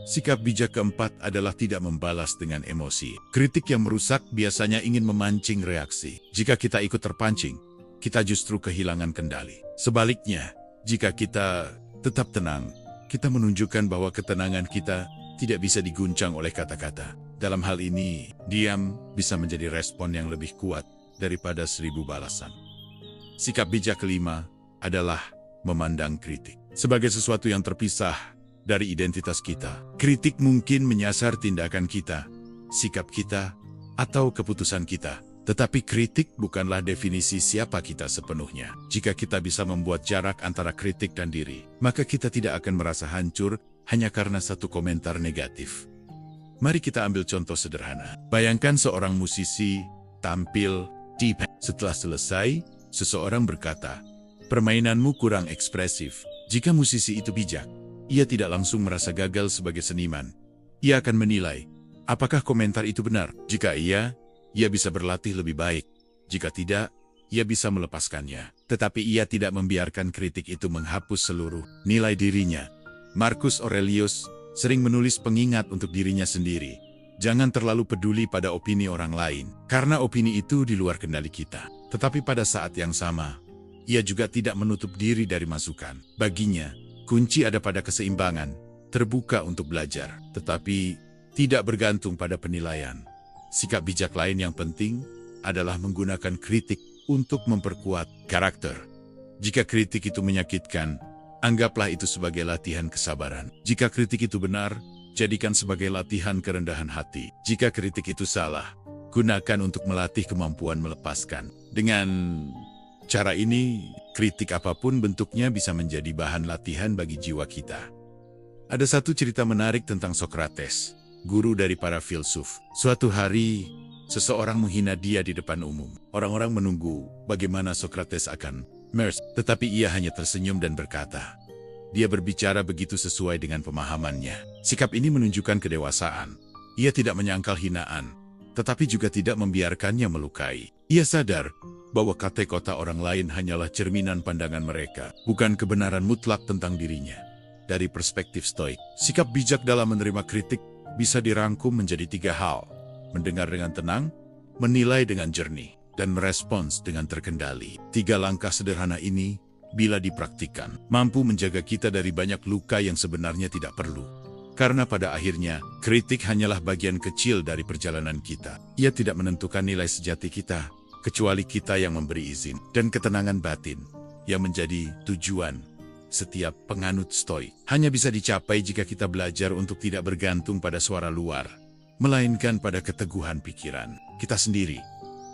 Sikap bijak keempat adalah tidak membalas dengan emosi. Kritik yang merusak biasanya ingin memancing reaksi. Jika kita ikut terpancing, kita justru kehilangan kendali. Sebaliknya, jika kita tetap tenang, kita menunjukkan bahwa ketenangan kita tidak bisa diguncang oleh kata-kata. Dalam hal ini, diam bisa menjadi respon yang lebih kuat daripada 1000 balasan. Sikap bijak kelima adalah memandang kritik sebagai sesuatu yang terpisah dari identitas kita. Kritik mungkin menyasar tindakan kita, sikap kita, atau keputusan kita. Tetapi kritik bukanlah definisi siapa kita sepenuhnya. Jika kita bisa membuat jarak antara kritik dan diri, maka kita tidak akan merasa hancur hanya karena satu komentar negatif. Mari kita ambil contoh sederhana. Bayangkan seorang musisi tampil di setelah selesai, seseorang berkata, "Permainanmu kurang ekspresif." Jika musisi itu bijak, ia tidak langsung merasa gagal sebagai seniman. Ia akan menilai, apakah komentar itu benar? Jika iya, ia bisa berlatih lebih baik. Jika tidak, ia bisa melepaskannya. Tetapi ia tidak membiarkan kritik itu menghapus seluruh nilai dirinya. Marcus Aurelius sering menulis pengingat untuk dirinya sendiri. Jangan terlalu peduli pada opini orang lain, karena opini itu di luar kendali kita. Tetapi pada saat yang sama, ia juga tidak menutup diri dari masukan. Baginya, kunci ada pada keseimbangan, terbuka untuk belajar, tetapi tidak bergantung pada penilaian. Sikap bijak lain yang penting adalah menggunakan kritik untuk memperkuat karakter. Jika kritik itu menyakitkan, anggaplah itu sebagai latihan kesabaran. Jika kritik itu benar, jadikan sebagai latihan kerendahan hati. Jika kritik itu salah, gunakan untuk melatih kemampuan melepaskan. Dengan cara ini, kritik apapun bentuknya bisa menjadi bahan latihan bagi jiwa kita. Ada satu cerita menarik tentang Socrates, guru dari para filsuf. Suatu hari, seseorang menghina dia di depan umum. Orang-orang menunggu bagaimana Socrates akan tetapi ia hanya tersenyum dan berkata, dia berbicara begitu sesuai dengan pemahamannya. Sikap ini menunjukkan kedewasaan. Ia tidak menyangkal hinaan, tetapi juga tidak membiarkannya melukai. Ia sadar bahwa kata-kata orang lain hanyalah cerminan pandangan mereka, bukan kebenaran mutlak tentang dirinya. Dari perspektif Stoik, sikap bijak dalam menerima kritik bisa dirangkum menjadi 3 hal: mendengar dengan tenang, menilai dengan jernih, dan merespons dengan terkendali. 3 langkah sederhana ini, bila dipraktikkan, mampu menjaga kita dari banyak luka yang sebenarnya tidak perlu. Karena pada akhirnya, kritik hanyalah bagian kecil dari perjalanan kita. Ia tidak menentukan nilai sejati kita, kecuali kita yang memberi izin. Dan ketenangan batin, yang menjadi tujuan setiap penganut Stoik, hanya bisa dicapai jika kita belajar untuk tidak bergantung pada suara luar, melainkan pada keteguhan pikiran kita sendiri.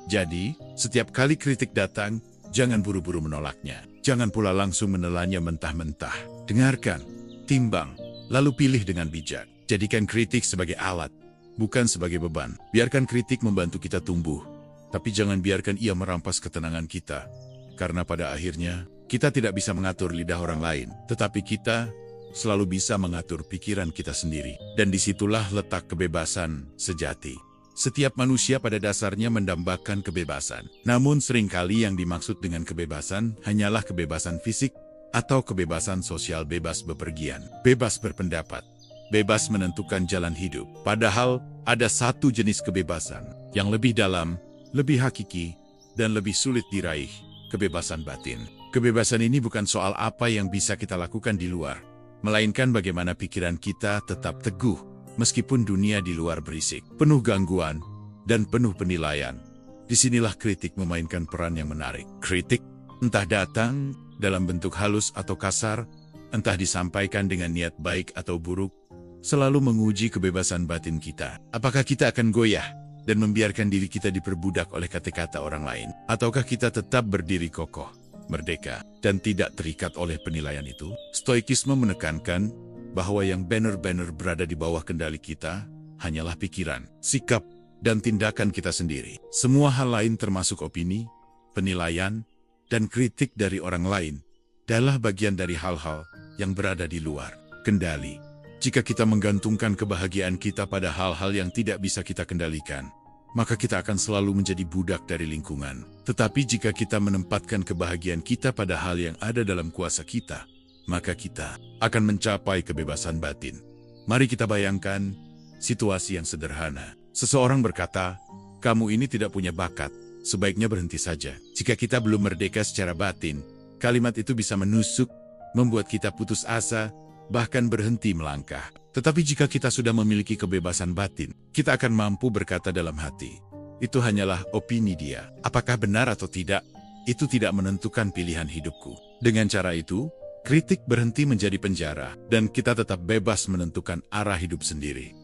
Jadi, setiap kali kritik datang, jangan buru-buru menolaknya. Jangan pula langsung menelannya mentah-mentah. Dengarkan, timbang, lalu pilih dengan bijak. Jadikan kritik sebagai alat, bukan sebagai beban. Biarkan kritik membantu kita tumbuh, tapi jangan biarkan ia merampas ketenangan kita. Karena pada akhirnya, kita tidak bisa mengatur lidah orang lain, tetapi kita selalu bisa mengatur pikiran kita sendiri. Dan disitulah letak kebebasan sejati. Setiap manusia pada dasarnya mendambakan kebebasan. Namun seringkali yang dimaksud dengan kebebasan hanyalah kebebasan fisik atau kebebasan sosial, bebas bepergian, bebas berpendapat, bebas menentukan jalan hidup. Padahal ada satu jenis kebebasan yang lebih dalam, lebih hakiki, dan lebih sulit diraih, kebebasan batin. Kebebasan ini bukan soal apa yang bisa kita lakukan di luar, melainkan bagaimana pikiran kita tetap teguh meskipun dunia di luar berisik, penuh gangguan, dan penuh penilaian. Disinilah kritik memainkan peran yang menarik. Kritik, entah datang dalam bentuk halus atau kasar, entah disampaikan dengan niat baik atau buruk, selalu menguji kebebasan batin kita. Apakah kita akan goyah dan membiarkan diri kita diperbudak oleh kata-kata orang lain? Ataukah kita tetap berdiri kokoh, merdeka, dan tidak terikat oleh penilaian itu? Stoikisme menekankan bahwa yang benar-benar berada di bawah kendali kita hanyalah pikiran, sikap, dan tindakan kita sendiri. Semua hal lain termasuk opini, penilaian, dan kritik dari orang lain adalah bagian dari hal-hal yang berada di luar kendali. Jika kita menggantungkan kebahagiaan kita pada hal-hal yang tidak bisa kita kendalikan, maka kita akan selalu menjadi budak dari lingkungan. Tetapi jika kita menempatkan kebahagiaan kita pada hal yang ada dalam kuasa kita, maka kita akan mencapai kebebasan batin. Mari kita bayangkan situasi yang sederhana. Seseorang berkata, "Kamu ini tidak punya bakat, sebaiknya berhenti saja." Jika kita belum merdeka secara batin, kalimat itu bisa menusuk, membuat kita putus asa, bahkan berhenti melangkah. Tetapi jika kita sudah memiliki kebebasan batin, kita akan mampu berkata dalam hati, "Itu hanyalah opini dia. Apakah benar atau tidak, itu tidak menentukan pilihan hidupku." Dengan cara itu, kritik berhenti menjadi penjara, dan kita tetap bebas menentukan arah hidup sendiri.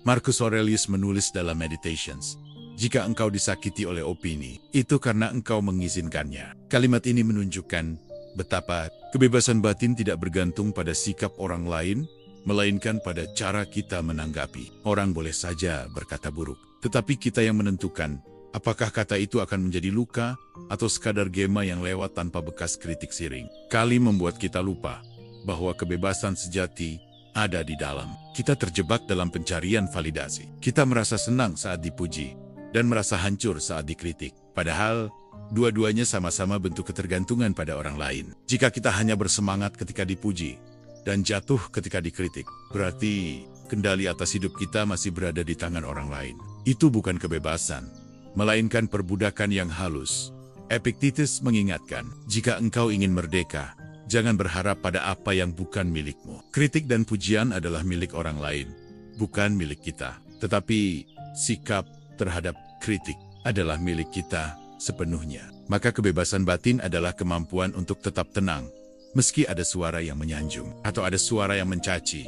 Marcus Aurelius menulis dalam Meditations, "Jika engkau disakiti oleh opini, itu karena engkau mengizinkannya." Kalimat ini menunjukkan betapa kebebasan batin tidak bergantung pada sikap orang lain, melainkan pada cara kita menanggapi. Orang boleh saja berkata buruk, tetapi kita yang menentukan apakah kata itu akan menjadi luka atau sekadar gema yang lewat tanpa bekas kritik siring. Kali membuat kita lupa bahwa kebebasan sejati ada di dalam. Kita terjebak dalam pencarian validasi. Kita merasa senang saat dipuji dan merasa hancur saat dikritik. Padahal, dua-duanya sama-sama bentuk ketergantungan pada orang lain. Jika kita hanya bersemangat ketika dipuji dan jatuh ketika dikritik, berarti kendali atas hidup kita masih berada di tangan orang lain. Itu bukan kebebasan, melainkan perbudakan yang halus. Epictetus mengingatkan, jika engkau ingin merdeka, jangan berharap pada apa yang bukan milikmu. Kritik dan pujian adalah milik orang lain, bukan milik kita. Tetapi sikap terhadap kritik adalah milik kita sepenuhnya. Maka kebebasan batin adalah kemampuan untuk tetap tenang, meski ada suara yang menyanjung atau ada suara yang mencaci.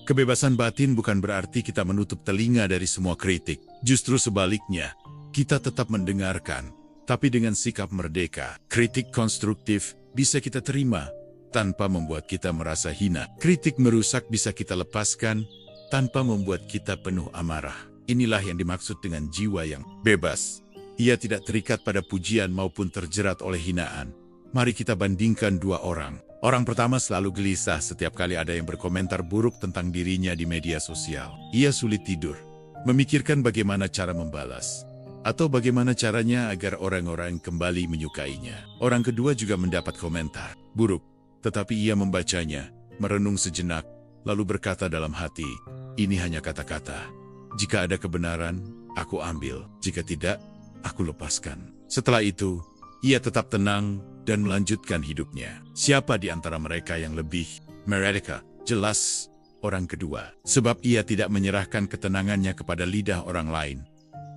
Kebebasan batin bukan berarti kita menutup telinga dari semua kritik. Justru sebaliknya, kita tetap mendengarkan, tapi dengan sikap merdeka. Kritik konstruktif bisa kita terima tanpa membuat kita merasa hina. Kritik merusak bisa kita lepaskan tanpa membuat kita penuh amarah. Inilah yang dimaksud dengan jiwa yang bebas. Ia tidak terikat pada pujian maupun terjerat oleh hinaan. Mari kita bandingkan dua orang. Orang pertama selalu gelisah setiap kali ada yang berkomentar buruk tentang dirinya di media sosial. Ia sulit tidur, memikirkan bagaimana cara membalas, atau bagaimana caranya agar orang-orang kembali menyukainya. Orang kedua juga mendapat komentar buruk, tetapi ia membacanya, merenung sejenak, lalu berkata dalam hati, "Ini hanya kata-kata. Jika ada kebenaran, aku ambil. Jika tidak, aku lepaskan." Setelah itu, ia tetap tenang dan melanjutkan hidupnya. Siapa di antara mereka yang lebih mereka? Jelas, orang kedua. Sebab ia tidak menyerahkan ketenangannya kepada lidah orang lain.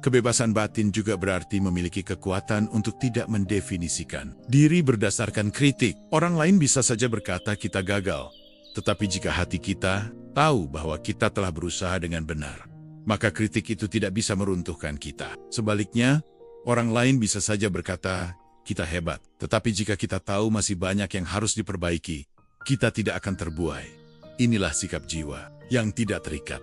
Kebebasan batin juga berarti memiliki kekuatan untuk tidak mendefinisikan diri berdasarkan kritik. Orang lain bisa saja berkata kita gagal. Tetapi jika hati kita tahu bahwa kita telah berusaha dengan benar, maka kritik itu tidak bisa meruntuhkan kita. Sebaliknya, orang lain bisa saja berkata kita hebat. Tetapi jika kita tahu masih banyak yang harus diperbaiki, kita tidak akan terbuai. Inilah sikap jiwa yang tidak terikat.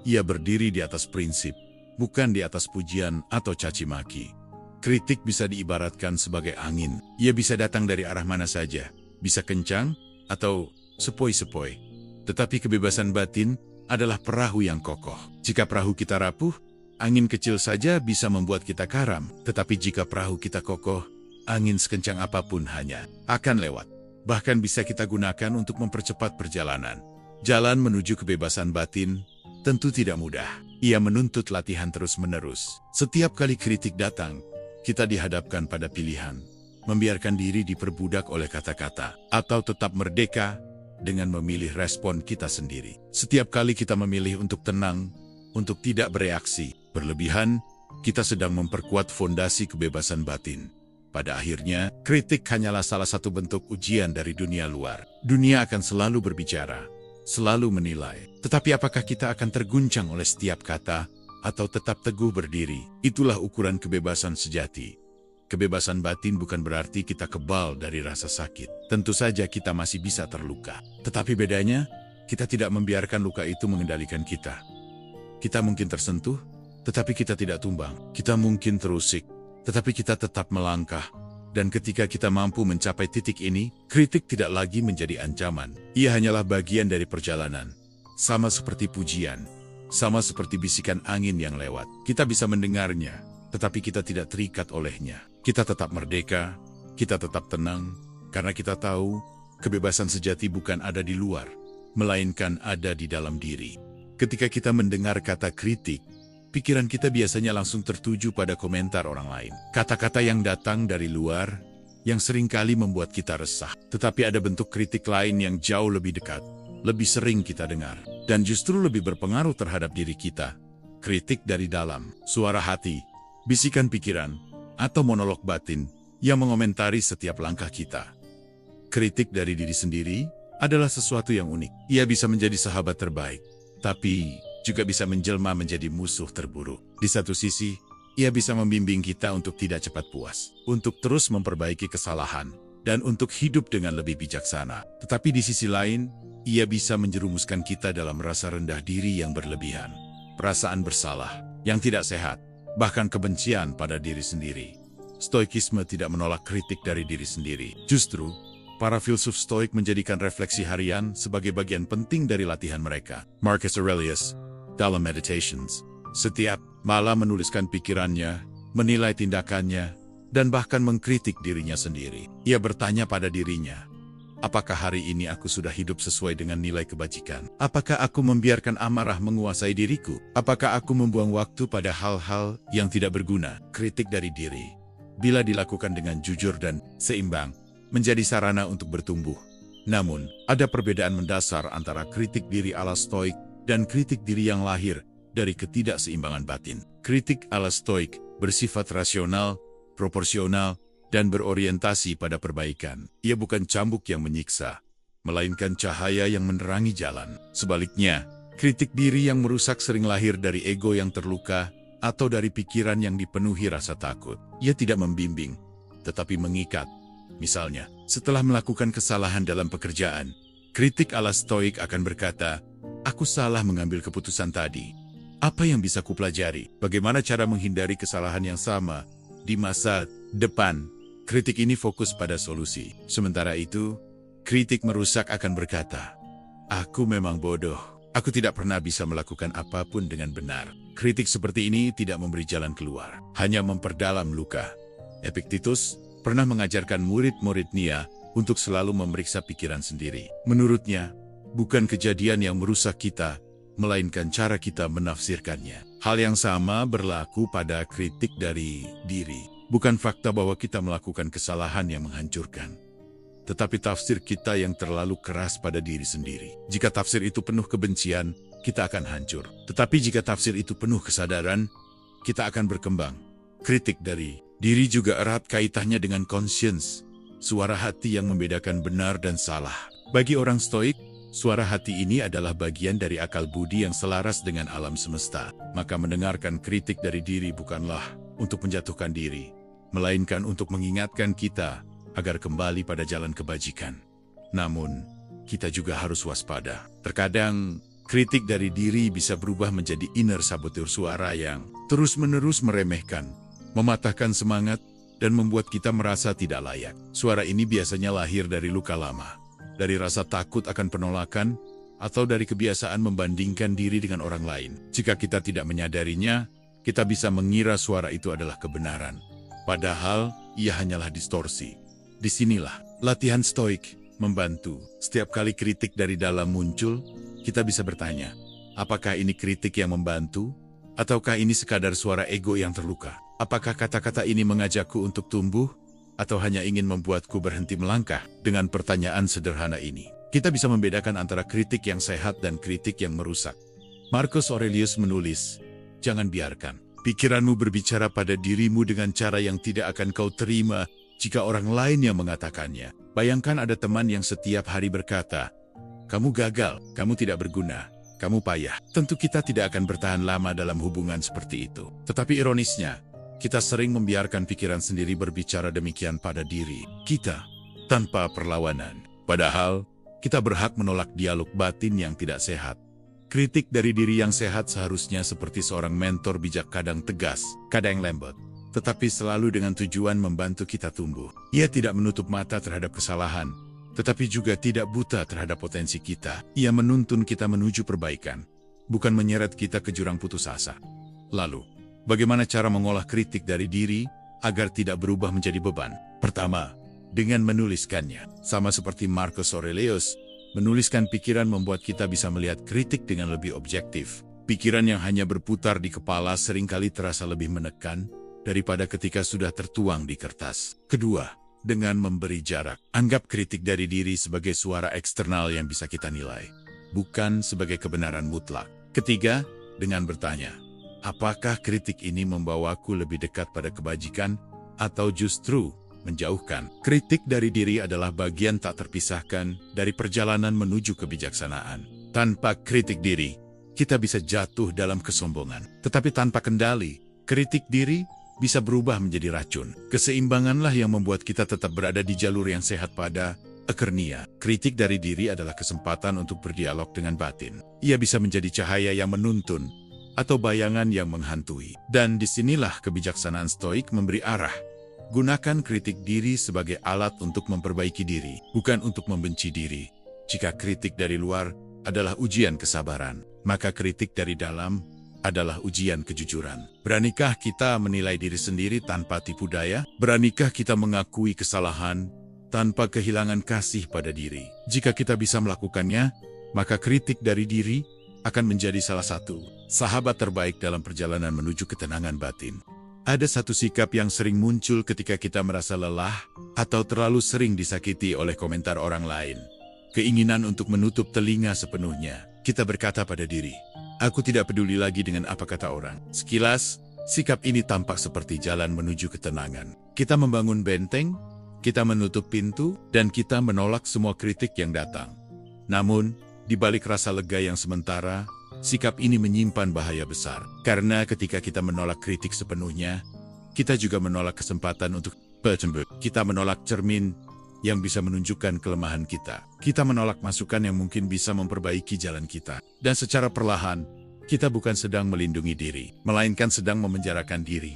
Ia berdiri di atas prinsip, bukan di atas pujian atau caci maki. Kritik bisa diibaratkan sebagai angin. Ia bisa datang dari arah mana saja, bisa kencang atau sepoi-sepoi. Tetapi kebebasan batin adalah perahu yang kokoh. Jika perahu kita rapuh, angin kecil saja bisa membuat kita karam. Tetapi jika perahu kita kokoh, angin sekencang apapun hanya akan lewat. Bahkan bisa kita gunakan untuk mempercepat perjalanan. Jalan menuju kebebasan batin tentu tidak mudah. Ia menuntut latihan terus-menerus. Setiap kali kritik datang, kita dihadapkan pada pilihan. Membiarkan diri diperbudak oleh kata-kata, atau tetap merdeka dengan memilih respon kita sendiri. Setiap kali kita memilih untuk tenang, untuk tidak bereaksi berlebihan, kita sedang memperkuat fondasi kebebasan batin. Pada akhirnya, kritik hanyalah salah satu bentuk ujian dari dunia luar. Dunia akan selalu berbicara, selalu menilai. Tetapi apakah kita akan terguncang oleh setiap kata, atau tetap teguh berdiri? Itulah ukuran kebebasan sejati. Kebebasan batin bukan berarti kita kebal dari rasa sakit. Tentu saja kita masih bisa terluka. Tetapi bedanya, kita tidak membiarkan luka itu mengendalikan kita. Kita mungkin tersentuh, tetapi kita tidak tumbang. Kita mungkin terusik, tetapi kita tetap melangkah. Dan ketika kita mampu mencapai titik ini, kritik tidak lagi menjadi ancaman. Ia hanyalah bagian dari perjalanan. Sama seperti pujian, sama seperti bisikan angin yang lewat. Kita bisa mendengarnya, tetapi kita tidak terikat olehnya. Kita tetap merdeka, kita tetap tenang, karena kita tahu kebebasan sejati bukan ada di luar, melainkan ada di dalam diri. Ketika kita mendengar kata kritik, pikiran kita biasanya langsung tertuju pada komentar orang lain. Kata-kata yang datang dari luar, yang seringkali membuat kita resah. Tetapi ada bentuk kritik lain yang jauh lebih dekat, lebih sering kita dengar, dan justru lebih berpengaruh terhadap diri kita. Kritik dari dalam, suara hati, bisikan pikiran, atau monolog batin yang mengomentari setiap langkah kita. Kritik dari diri sendiri adalah sesuatu yang unik. Ia bisa menjadi sahabat terbaik, tapi juga bisa menjelma menjadi musuh terburuk. Di satu sisi, ia bisa membimbing kita untuk tidak cepat puas, untuk terus memperbaiki kesalahan, dan untuk hidup dengan lebih bijaksana. Tetapi di sisi lain, ia bisa menjerumuskan kita dalam rasa rendah diri yang berlebihan, perasaan bersalah yang tidak sehat, bahkan kebencian pada diri sendiri. Stoikisme tidak menolak kritik dari diri sendiri. Justru, para filsuf Stoik menjadikan refleksi harian sebagai bagian penting dari latihan mereka. Marcus Aurelius, dalam Meditations, setiap malam menuliskan pikirannya, menilai tindakannya, dan bahkan mengkritik dirinya sendiri. Ia bertanya pada dirinya, apakah hari ini aku sudah hidup sesuai dengan nilai kebajikan? Apakah aku membiarkan amarah menguasai diriku? Apakah aku membuang waktu pada hal-hal yang tidak berguna? Kritik dari diri, bila dilakukan dengan jujur dan seimbang, menjadi sarana untuk bertumbuh. Namun, ada perbedaan mendasar antara kritik diri ala Stoik dan kritik diri yang lahir dari ketidakseimbangan batin. Kritik ala Stoik bersifat rasional, proporsional, dan berorientasi pada perbaikan. Ia bukan cambuk yang menyiksa, melainkan cahaya yang menerangi jalan. Sebaliknya, kritik diri yang merusak sering lahir dari ego yang terluka atau dari pikiran yang dipenuhi rasa takut. Ia tidak membimbing, tetapi mengikat. Misalnya, setelah melakukan kesalahan dalam pekerjaan, kritik ala Stoik akan berkata, aku salah mengambil keputusan tadi. Apa yang bisa kupelajari? Bagaimana cara menghindari kesalahan yang sama di masa depan? Kritik ini fokus pada solusi. Sementara itu, kritik merusak akan berkata, aku memang bodoh. Aku tidak pernah bisa melakukan apapun dengan benar. Kritik seperti ini tidak memberi jalan keluar, hanya memperdalam luka. Epictetus pernah mengajarkan murid-muridnya untuk selalu memeriksa pikiran sendiri. Menurutnya, bukan kejadian yang merusak kita, melainkan cara kita menafsirkannya. Hal yang sama berlaku pada kritik dari diri. Bukan fakta bahwa kita melakukan kesalahan yang menghancurkan, tetapi tafsir kita yang terlalu keras pada diri sendiri. Jika tafsir itu penuh kebencian, kita akan hancur. Tetapi jika tafsir itu penuh kesadaran, kita akan berkembang. Kritik dari diri juga erat kaitannya dengan conscience, suara hati yang membedakan benar dan salah. Bagi orang Stoik, suara hati ini adalah bagian dari akal budi yang selaras dengan alam semesta. Maka mendengarkan kritik dari diri bukanlah untuk menjatuhkan diri, melainkan untuk mengingatkan kita agar kembali pada jalan kebajikan. Namun, kita juga harus waspada. Terkadang, kritik dari diri bisa berubah menjadi inner saboteur, suara yang terus-menerus meremehkan, mematahkan semangat, dan membuat kita merasa tidak layak. Suara ini biasanya lahir dari luka lama, dari rasa takut akan penolakan, atau dari kebiasaan membandingkan diri dengan orang lain. Jika kita tidak menyadarinya, kita bisa mengira suara itu adalah kebenaran. Padahal, ia hanyalah distorsi. Disinilah latihan Stoik membantu. Setiap kali kritik dari dalam muncul, kita bisa bertanya, apakah ini kritik yang membantu? Ataukah ini sekadar suara ego yang terluka? Apakah kata-kata ini mengajakku untuk tumbuh? Atau hanya ingin membuatku berhenti melangkah? Dengan pertanyaan sederhana ini, kita bisa membedakan antara kritik yang sehat dan kritik yang merusak. Marcus Aurelius menulis, jangan biarkan pikiranmu berbicara pada dirimu dengan cara yang tidak akan kau terima jika orang lain yang mengatakannya. Bayangkan ada teman yang setiap hari berkata, kamu gagal, kamu tidak berguna, kamu payah. Tentu kita tidak akan bertahan lama dalam hubungan seperti itu. Tetapi ironisnya, kita sering membiarkan pikiran sendiri berbicara demikian pada diri kita, tanpa perlawanan. Padahal, kita berhak menolak dialog batin yang tidak sehat. Kritik dari diri yang sehat seharusnya seperti seorang mentor bijak, kadang tegas, kadang lembut, tetapi selalu dengan tujuan membantu kita tumbuh. Ia tidak menutup mata terhadap kesalahan, tetapi juga tidak buta terhadap potensi kita. Ia menuntun kita menuju perbaikan, bukan menyeret kita ke jurang putus asa. Lalu, bagaimana cara mengolah kritik dari diri agar tidak berubah menjadi beban? Pertama, dengan menuliskannya. Sama seperti Marcus Aurelius, menuliskan pikiran membuat kita bisa melihat kritik dengan lebih objektif. Pikiran yang hanya berputar di kepala seringkali terasa lebih menekan daripada ketika sudah tertuang di kertas. Kedua, dengan memberi jarak. Anggap kritik dari diri sebagai suara eksternal yang bisa kita nilai, bukan sebagai kebenaran mutlak. Ketiga, dengan bertanya, apakah kritik ini membawaku lebih dekat pada kebajikan atau justru menjauhkan? Kritik dari diri adalah bagian tak terpisahkan dari perjalanan menuju kebijaksanaan. Tanpa kritik diri, kita bisa jatuh dalam kesombongan. Tetapi tanpa kendali, kritik diri bisa berubah menjadi racun. Keseimbanganlah yang membuat kita tetap berada di jalur yang sehat. Pada akhirnya, kritik dari diri adalah kesempatan untuk berdialog dengan batin. Ia bisa menjadi cahaya yang menuntun atau bayangan yang menghantui. Dan disinilah kebijaksanaan Stoik memberi arah. Gunakan kritik diri sebagai alat untuk memperbaiki diri, bukan untuk membenci diri. Jika kritik dari luar adalah ujian kesabaran, maka kritik dari dalam adalah ujian kejujuran. Beranikah kita menilai diri sendiri tanpa tipu daya? Beranikah kita mengakui kesalahan tanpa kehilangan kasih pada diri? Jika kita bisa melakukannya, maka kritik dari diri akan menjadi salah satu sahabat terbaik dalam perjalanan menuju ketenangan batin. Ada satu sikap yang sering muncul ketika kita merasa lelah atau terlalu sering disakiti oleh komentar orang lain. Keinginan untuk menutup telinga sepenuhnya. Kita berkata pada diri, aku tidak peduli lagi dengan apa kata orang. Sekilas, sikap ini tampak seperti jalan menuju ketenangan. Kita membangun benteng, kita menutup pintu, dan kita menolak semua kritik yang datang. Namun, di balik rasa lega yang sementara, sikap ini menyimpan bahaya besar. Karena ketika kita menolak kritik sepenuhnya, kita juga menolak kesempatan untuk bertumbuh. Kita menolak cermin yang bisa menunjukkan kelemahan kita. Kita menolak masukan yang mungkin bisa memperbaiki jalan kita. Dan secara perlahan, kita bukan sedang melindungi diri, melainkan sedang memenjarakan diri.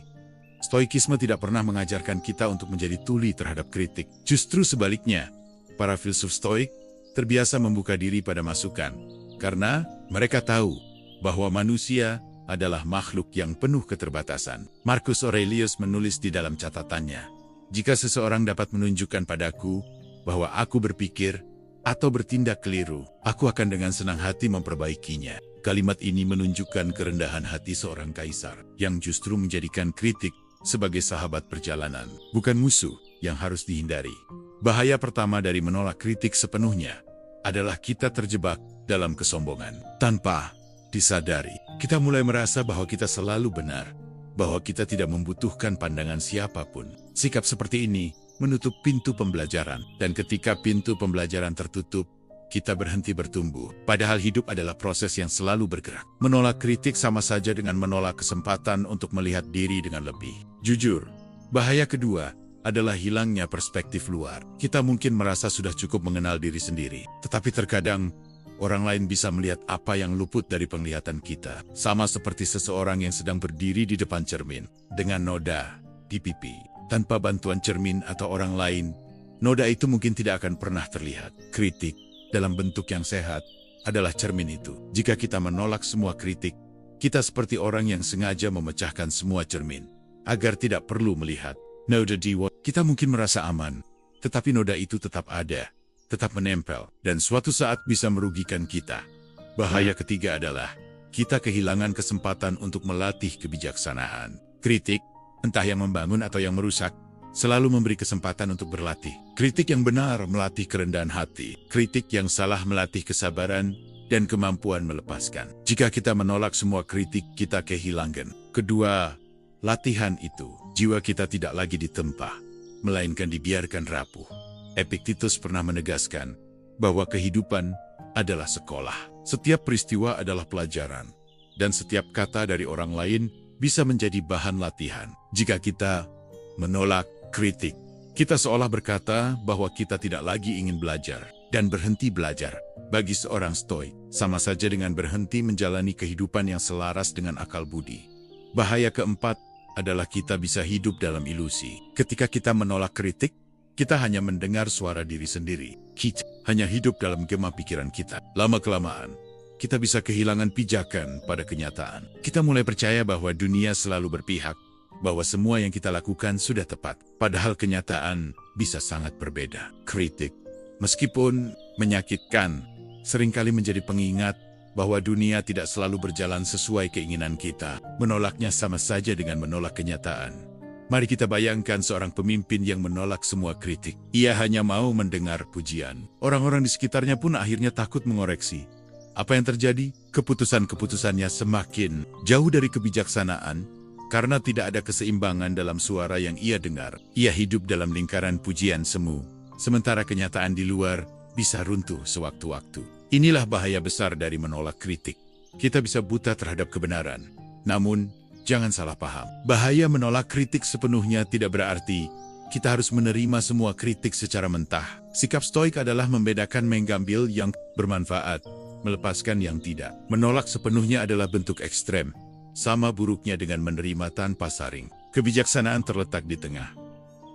Stoikisme tidak pernah mengajarkan kita untuk menjadi tuli terhadap kritik. Justru sebaliknya, para filsuf Stoik terbiasa membuka diri pada masukan. Karena Mereka tahu bahwa manusia adalah makhluk yang penuh keterbatasan. Marcus Aurelius menulis di dalam catatannya, "Jika seseorang dapat menunjukkan padaku bahwa aku berpikir atau bertindak keliru, aku akan dengan senang hati memperbaikinya." Kalimat ini menunjukkan kerendahan hati seorang kaisar yang justru menjadikan kritik sebagai sahabat perjalanan, bukan musuh yang harus dihindari. Bahaya pertama dari menolak kritik sepenuhnya adalah kita terjebak dalam kesombongan. Tanpa disadari, kita mulai merasa bahwa kita selalu benar, bahwa kita tidak membutuhkan pandangan siapapun. Sikap seperti ini menutup pintu pembelajaran, dan ketika pintu pembelajaran tertutup, kita berhenti bertumbuh. Padahal hidup adalah proses yang selalu bergerak. Menolak kritik sama saja dengan menolak kesempatan untuk melihat diri dengan lebih jujur. Bahaya kedua adalah hilangnya perspektif luar. Kita mungkin merasa sudah cukup mengenal diri sendiri, tetapi terkadang orang lain bisa melihat apa yang luput dari penglihatan kita. Sama seperti seseorang yang sedang berdiri di depan cermin dengan noda di pipi. Tanpa bantuan cermin atau orang lain, noda itu mungkin tidak akan pernah terlihat. Kritik dalam bentuk yang sehat adalah cermin itu. Jika kita menolak semua kritik, kita seperti orang yang sengaja memecahkan semua cermin agar tidak perlu melihat noda di wajah. Kita mungkin merasa aman, tetapi noda itu tetap ada, tetap menempel, dan suatu saat bisa merugikan kita. Bahaya ketiga adalah kita kehilangan kesempatan untuk melatih kebijaksanaan. Kritik, entah yang membangun atau yang merusak, selalu memberi kesempatan untuk berlatih. Kritik yang benar melatih kerendahan hati. Kritik yang salah melatih kesabaran dan kemampuan melepaskan. Jika kita menolak semua kritik, kita kehilangan kedua latihan itu. Jiwa kita tidak lagi ditempa, melainkan dibiarkan rapuh. Epictetus pernah menegaskan bahwa kehidupan adalah sekolah. Setiap peristiwa adalah pelajaran, dan setiap kata dari orang lain bisa menjadi bahan latihan. Jika kita menolak kritik, kita seolah berkata bahwa kita tidak lagi ingin belajar dan berhenti belajar. Bagi seorang Stoik, sama saja dengan berhenti menjalani kehidupan yang selaras dengan akal budi. Bahaya keempat adalah kita bisa hidup dalam ilusi. Ketika kita menolak kritik, kita hanya mendengar suara diri sendiri. Kita hanya hidup dalam gema pikiran kita. Lama-kelamaan, kita bisa kehilangan pijakan pada kenyataan. Kita mulai percaya bahwa dunia selalu berpihak, bahwa semua yang kita lakukan sudah tepat. Padahal kenyataan bisa sangat berbeda. Kritik, meskipun menyakitkan, seringkali menjadi pengingat bahwa dunia tidak selalu berjalan sesuai keinginan kita. Menolaknya sama saja dengan menolak kenyataan. Mari kita bayangkan seorang pemimpin yang menolak semua kritik. Ia hanya mau mendengar pujian. Orang-orang di sekitarnya pun akhirnya takut mengoreksi. Apa yang terjadi? Keputusan-keputusannya semakin jauh dari kebijaksanaan karena tidak ada keseimbangan dalam suara yang ia dengar. Ia hidup dalam lingkaran pujian semu, sementara kenyataan di luar bisa runtuh sewaktu-waktu. Inilah bahaya besar dari menolak kritik. Kita bisa buta terhadap kebenaran. Namun, jangan salah paham. Bahaya menolak kritik sepenuhnya tidak berarti kita harus menerima semua kritik secara mentah. Sikap Stoik adalah membedakan mengambil yang bermanfaat, melepaskan yang tidak. Menolak sepenuhnya adalah bentuk ekstrem, sama buruknya dengan menerima tanpa saring. Kebijaksanaan terletak di tengah,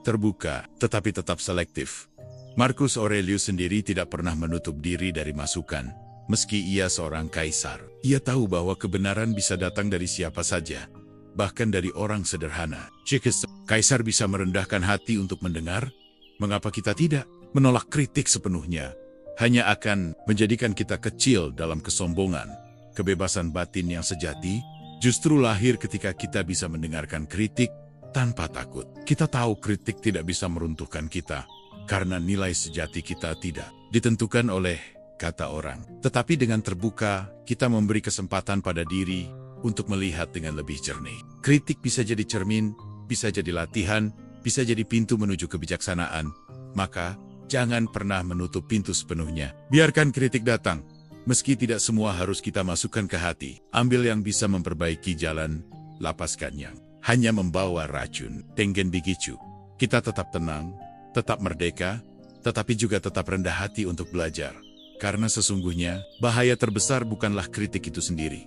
terbuka, tetapi tetap selektif. Marcus Aurelius sendiri tidak pernah menutup diri dari masukan, meski ia seorang kaisar. Ia tahu bahwa kebenaran bisa datang dari siapa saja, bahkan dari orang sederhana. Jika kaisar bisa merendahkan hati untuk mendengar, mengapa kita tidak? Menolak kritik sepenuhnya hanya akan menjadikan kita kecil dalam kesombongan. Kebebasan batin yang sejati justru lahir ketika kita bisa mendengarkan kritik tanpa takut. Kita tahu kritik tidak bisa meruntuhkan kita, karena nilai sejati kita tidak ditentukan oleh kata orang. Tetapi dengan terbuka, kita memberi kesempatan pada diri untuk melihat dengan lebih jernih. Kritik bisa jadi cermin, bisa jadi latihan, bisa jadi pintu menuju kebijaksanaan. Maka, jangan pernah menutup pintu sepenuhnya. Biarkan kritik datang. Meski tidak semua harus kita masukkan ke hati. Ambil yang bisa memperbaiki jalan, lapaskan yang hanya membawa racun. Tengen Bigicu. Kita tetap tenang, tetap merdeka, tetapi juga tetap rendah hati untuk belajar. Karena sesungguhnya, bahaya terbesar bukanlah kritik itu sendiri.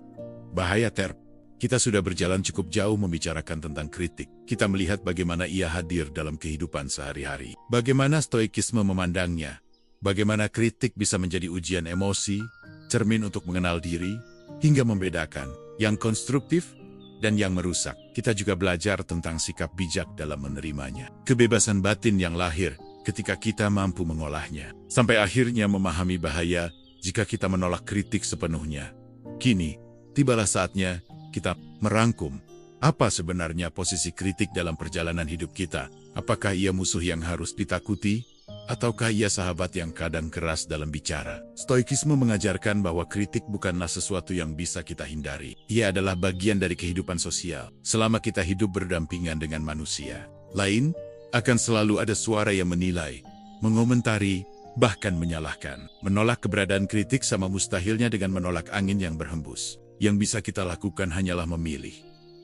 Bahaya kita sudah berjalan cukup jauh membicarakan tentang kritik. Kita melihat bagaimana ia hadir dalam kehidupan sehari-hari. Bagaimana stoikisme memandangnya. Bagaimana kritik bisa menjadi ujian emosi, cermin untuk mengenal diri, hingga membedakan yang konstruktif dan yang merusak. Kita juga belajar tentang sikap bijak dalam menerimanya. Kebebasan batin yang lahir ketika kita mampu mengolahnya. Sampai akhirnya memahami bahaya jika kita menolak kritik sepenuhnya. Kini, tibalah saatnya kita merangkum apa sebenarnya posisi kritik dalam perjalanan hidup kita. Apakah ia musuh yang harus ditakuti? Ataukah ia sahabat yang kadang keras dalam bicara? Stoikisme mengajarkan bahwa kritik bukanlah sesuatu yang bisa kita hindari. Ia adalah bagian dari kehidupan sosial. Selama kita hidup berdampingan dengan manusia lain, akan selalu ada suara yang menilai, mengomentari, bahkan menyalahkan. Menolak keberadaan kritik sama mustahilnya dengan menolak angin yang berhembus. Yang bisa kita lakukan hanyalah memilih.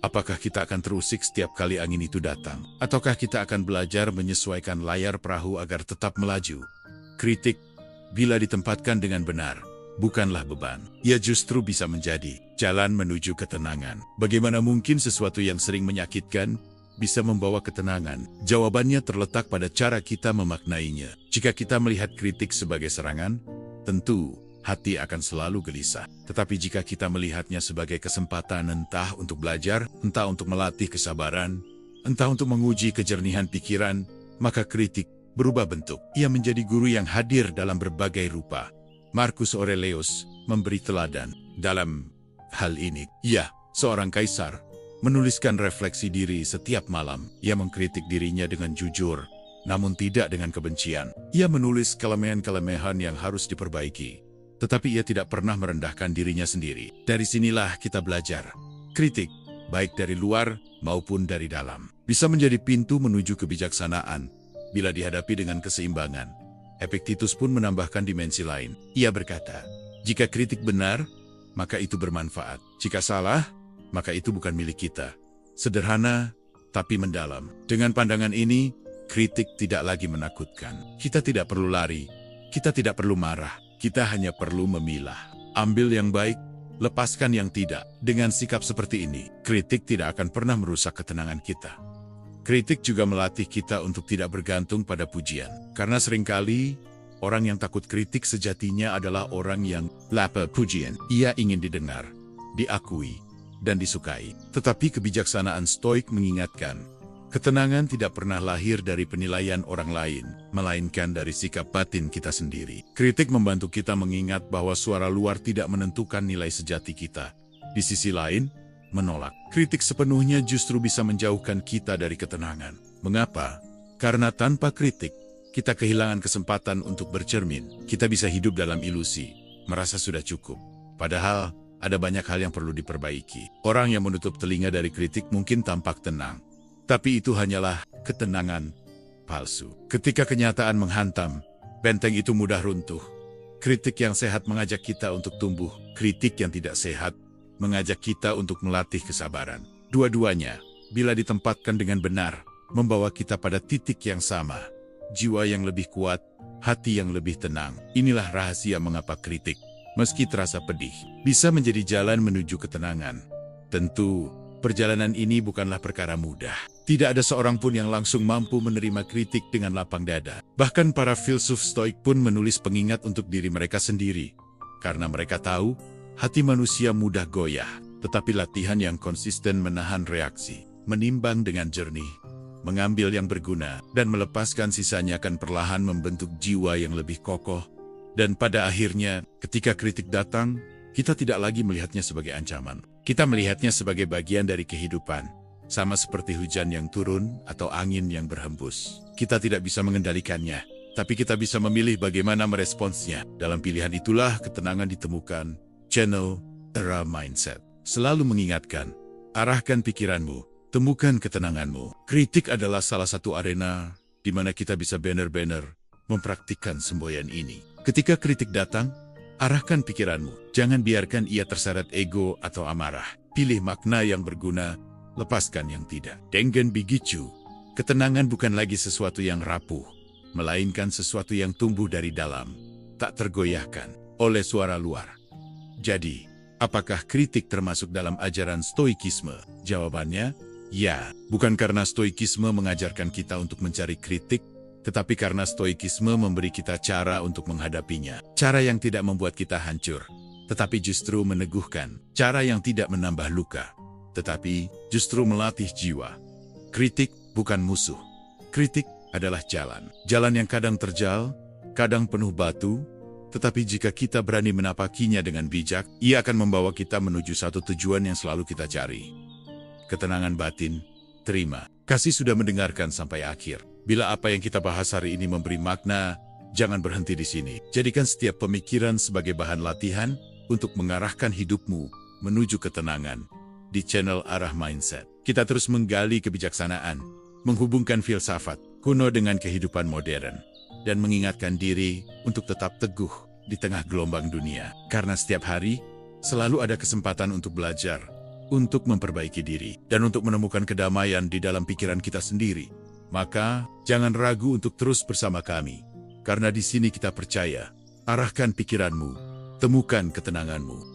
Apakah kita akan terusik setiap kali angin itu datang? Ataukah kita akan belajar menyesuaikan layar perahu agar tetap melaju? Kritik, bila ditempatkan dengan benar, bukanlah beban. Ia justru bisa menjadi jalan menuju ketenangan. Bagaimana mungkin sesuatu yang sering menyakitkan bisa membawa ketenangan? Jawabannya terletak pada cara kita memaknainya. Jika kita melihat kritik sebagai serangan, tentu hati akan selalu gelisah. Tetapi jika kita melihatnya sebagai kesempatan entah untuk belajar, entah untuk melatih kesabaran, entah untuk menguji kejernihan pikiran, maka kritik berubah bentuk. Ia menjadi guru yang hadir dalam berbagai rupa. Marcus Aurelius memberi teladan dalam hal ini. Ia, seorang kaisar, menuliskan refleksi diri setiap malam. Ia mengkritik dirinya dengan jujur, namun tidak dengan kebencian. Ia menulis kelemahan-kelemahan yang harus diperbaiki. Tetapi ia tidak pernah merendahkan dirinya sendiri. Dari sinilah kita belajar. Kritik, baik dari luar maupun dari dalam, bisa menjadi pintu menuju kebijaksanaan bila dihadapi dengan keseimbangan. Epictetus pun menambahkan dimensi lain. Ia berkata, jika kritik benar, maka itu bermanfaat. Jika salah, maka itu bukan milik kita. Sederhana, tapi mendalam. Dengan pandangan ini, kritik tidak lagi menakutkan. Kita tidak perlu lari. Kita tidak perlu marah. Kita hanya perlu memilah. Ambil yang baik, lepaskan yang tidak. Dengan sikap seperti ini, kritik tidak akan pernah merusak ketenangan kita. Kritik juga melatih kita untuk tidak bergantung pada pujian. Karena seringkali, orang yang takut kritik sejatinya adalah orang yang lapar pujian. Ia ingin didengar, diakui, dan disukai. Tetapi kebijaksanaan Stoik mengingatkan, ketenangan tidak pernah lahir dari penilaian orang lain, melainkan dari sikap batin kita sendiri. Kritik membantu kita mengingat bahwa suara luar tidak menentukan nilai sejati kita. Di sisi lain, menolak kritik sepenuhnya justru bisa menjauhkan kita dari ketenangan. Mengapa? Karena tanpa kritik, kita kehilangan kesempatan untuk bercermin. Kita bisa hidup dalam ilusi, merasa sudah cukup. Padahal, ada banyak hal yang perlu diperbaiki. Orang yang menutup telinga dari kritik mungkin tampak tenang. Tapi itu hanyalah ketenangan palsu. Ketika kenyataan menghantam, benteng itu mudah runtuh. Kritik yang sehat mengajak kita untuk tumbuh. Kritik yang tidak sehat mengajak kita untuk melatih kesabaran. Dua-duanya, bila ditempatkan dengan benar, membawa kita pada titik yang sama. Jiwa yang lebih kuat, hati yang lebih tenang. Inilah rahasia mengapa kritik, meski terasa pedih, bisa menjadi jalan menuju ketenangan. Tentu, perjalanan ini bukanlah perkara mudah. Tidak ada seorang pun yang langsung mampu menerima kritik dengan lapang dada. Bahkan para filsuf Stoik pun menulis pengingat untuk diri mereka sendiri. Karena mereka tahu, hati manusia mudah goyah. Tetapi latihan yang konsisten menahan reaksi, menimbang dengan jernih, mengambil yang berguna, dan melepaskan sisanya akan perlahan membentuk jiwa yang lebih kokoh. Dan pada akhirnya, ketika kritik datang, kita tidak lagi melihatnya sebagai ancaman. Kita melihatnya sebagai bagian dari kehidupan. Sama seperti hujan yang turun atau angin yang berhembus. Kita tidak bisa mengendalikannya, tapi kita bisa memilih bagaimana meresponsnya. Dalam pilihan itulah ketenangan ditemukan. Channel Era Mindset selalu mengingatkan, arahkan pikiranmu, temukan ketenanganmu. Kritik adalah salah satu arena di mana kita bisa benar-benar mempraktikkan semboyan ini. Ketika kritik datang, arahkan pikiranmu. Jangan biarkan ia terseret ego atau amarah. Pilih makna yang berguna, lepaskan yang tidak. Dengan begitu, ketenangan bukan lagi sesuatu yang rapuh, melainkan sesuatu yang tumbuh dari dalam, tak tergoyahkan oleh suara luar. Jadi, apakah kritik termasuk dalam ajaran Stoikisme? Jawabannya, ya. Bukan karena Stoikisme mengajarkan kita untuk mencari kritik, tetapi karena Stoikisme memberi kita cara untuk menghadapinya. Cara yang tidak membuat kita hancur, tetapi justru meneguhkan. Cara yang tidak menambah luka, tetapi justru melatih jiwa. Kritik bukan musuh. Kritik adalah jalan. Jalan yang kadang terjal, kadang penuh batu, tetapi jika kita berani menapakinya dengan bijak, ia akan membawa kita menuju satu tujuan yang selalu kita cari. Ketenangan batin, terima. Kasih sudah mendengarkan sampai akhir. Bila apa yang kita bahas hari ini memberi makna, jangan berhenti di sini. Jadikan setiap pemikiran sebagai bahan latihan untuk mengarahkan hidupmu menuju ketenangan. Di channel Arah Mindset, kita terus menggali kebijaksanaan, menghubungkan filsafat kuno dengan kehidupan modern, dan mengingatkan diri untuk tetap teguh di tengah gelombang dunia. Karena setiap hari selalu ada kesempatan untuk belajar, untuk memperbaiki diri, dan untuk menemukan kedamaian di dalam pikiran kita sendiri. Maka, jangan ragu untuk terus bersama kami. Karena di sini kita percaya, arahkan pikiranmu, temukan ketenanganmu.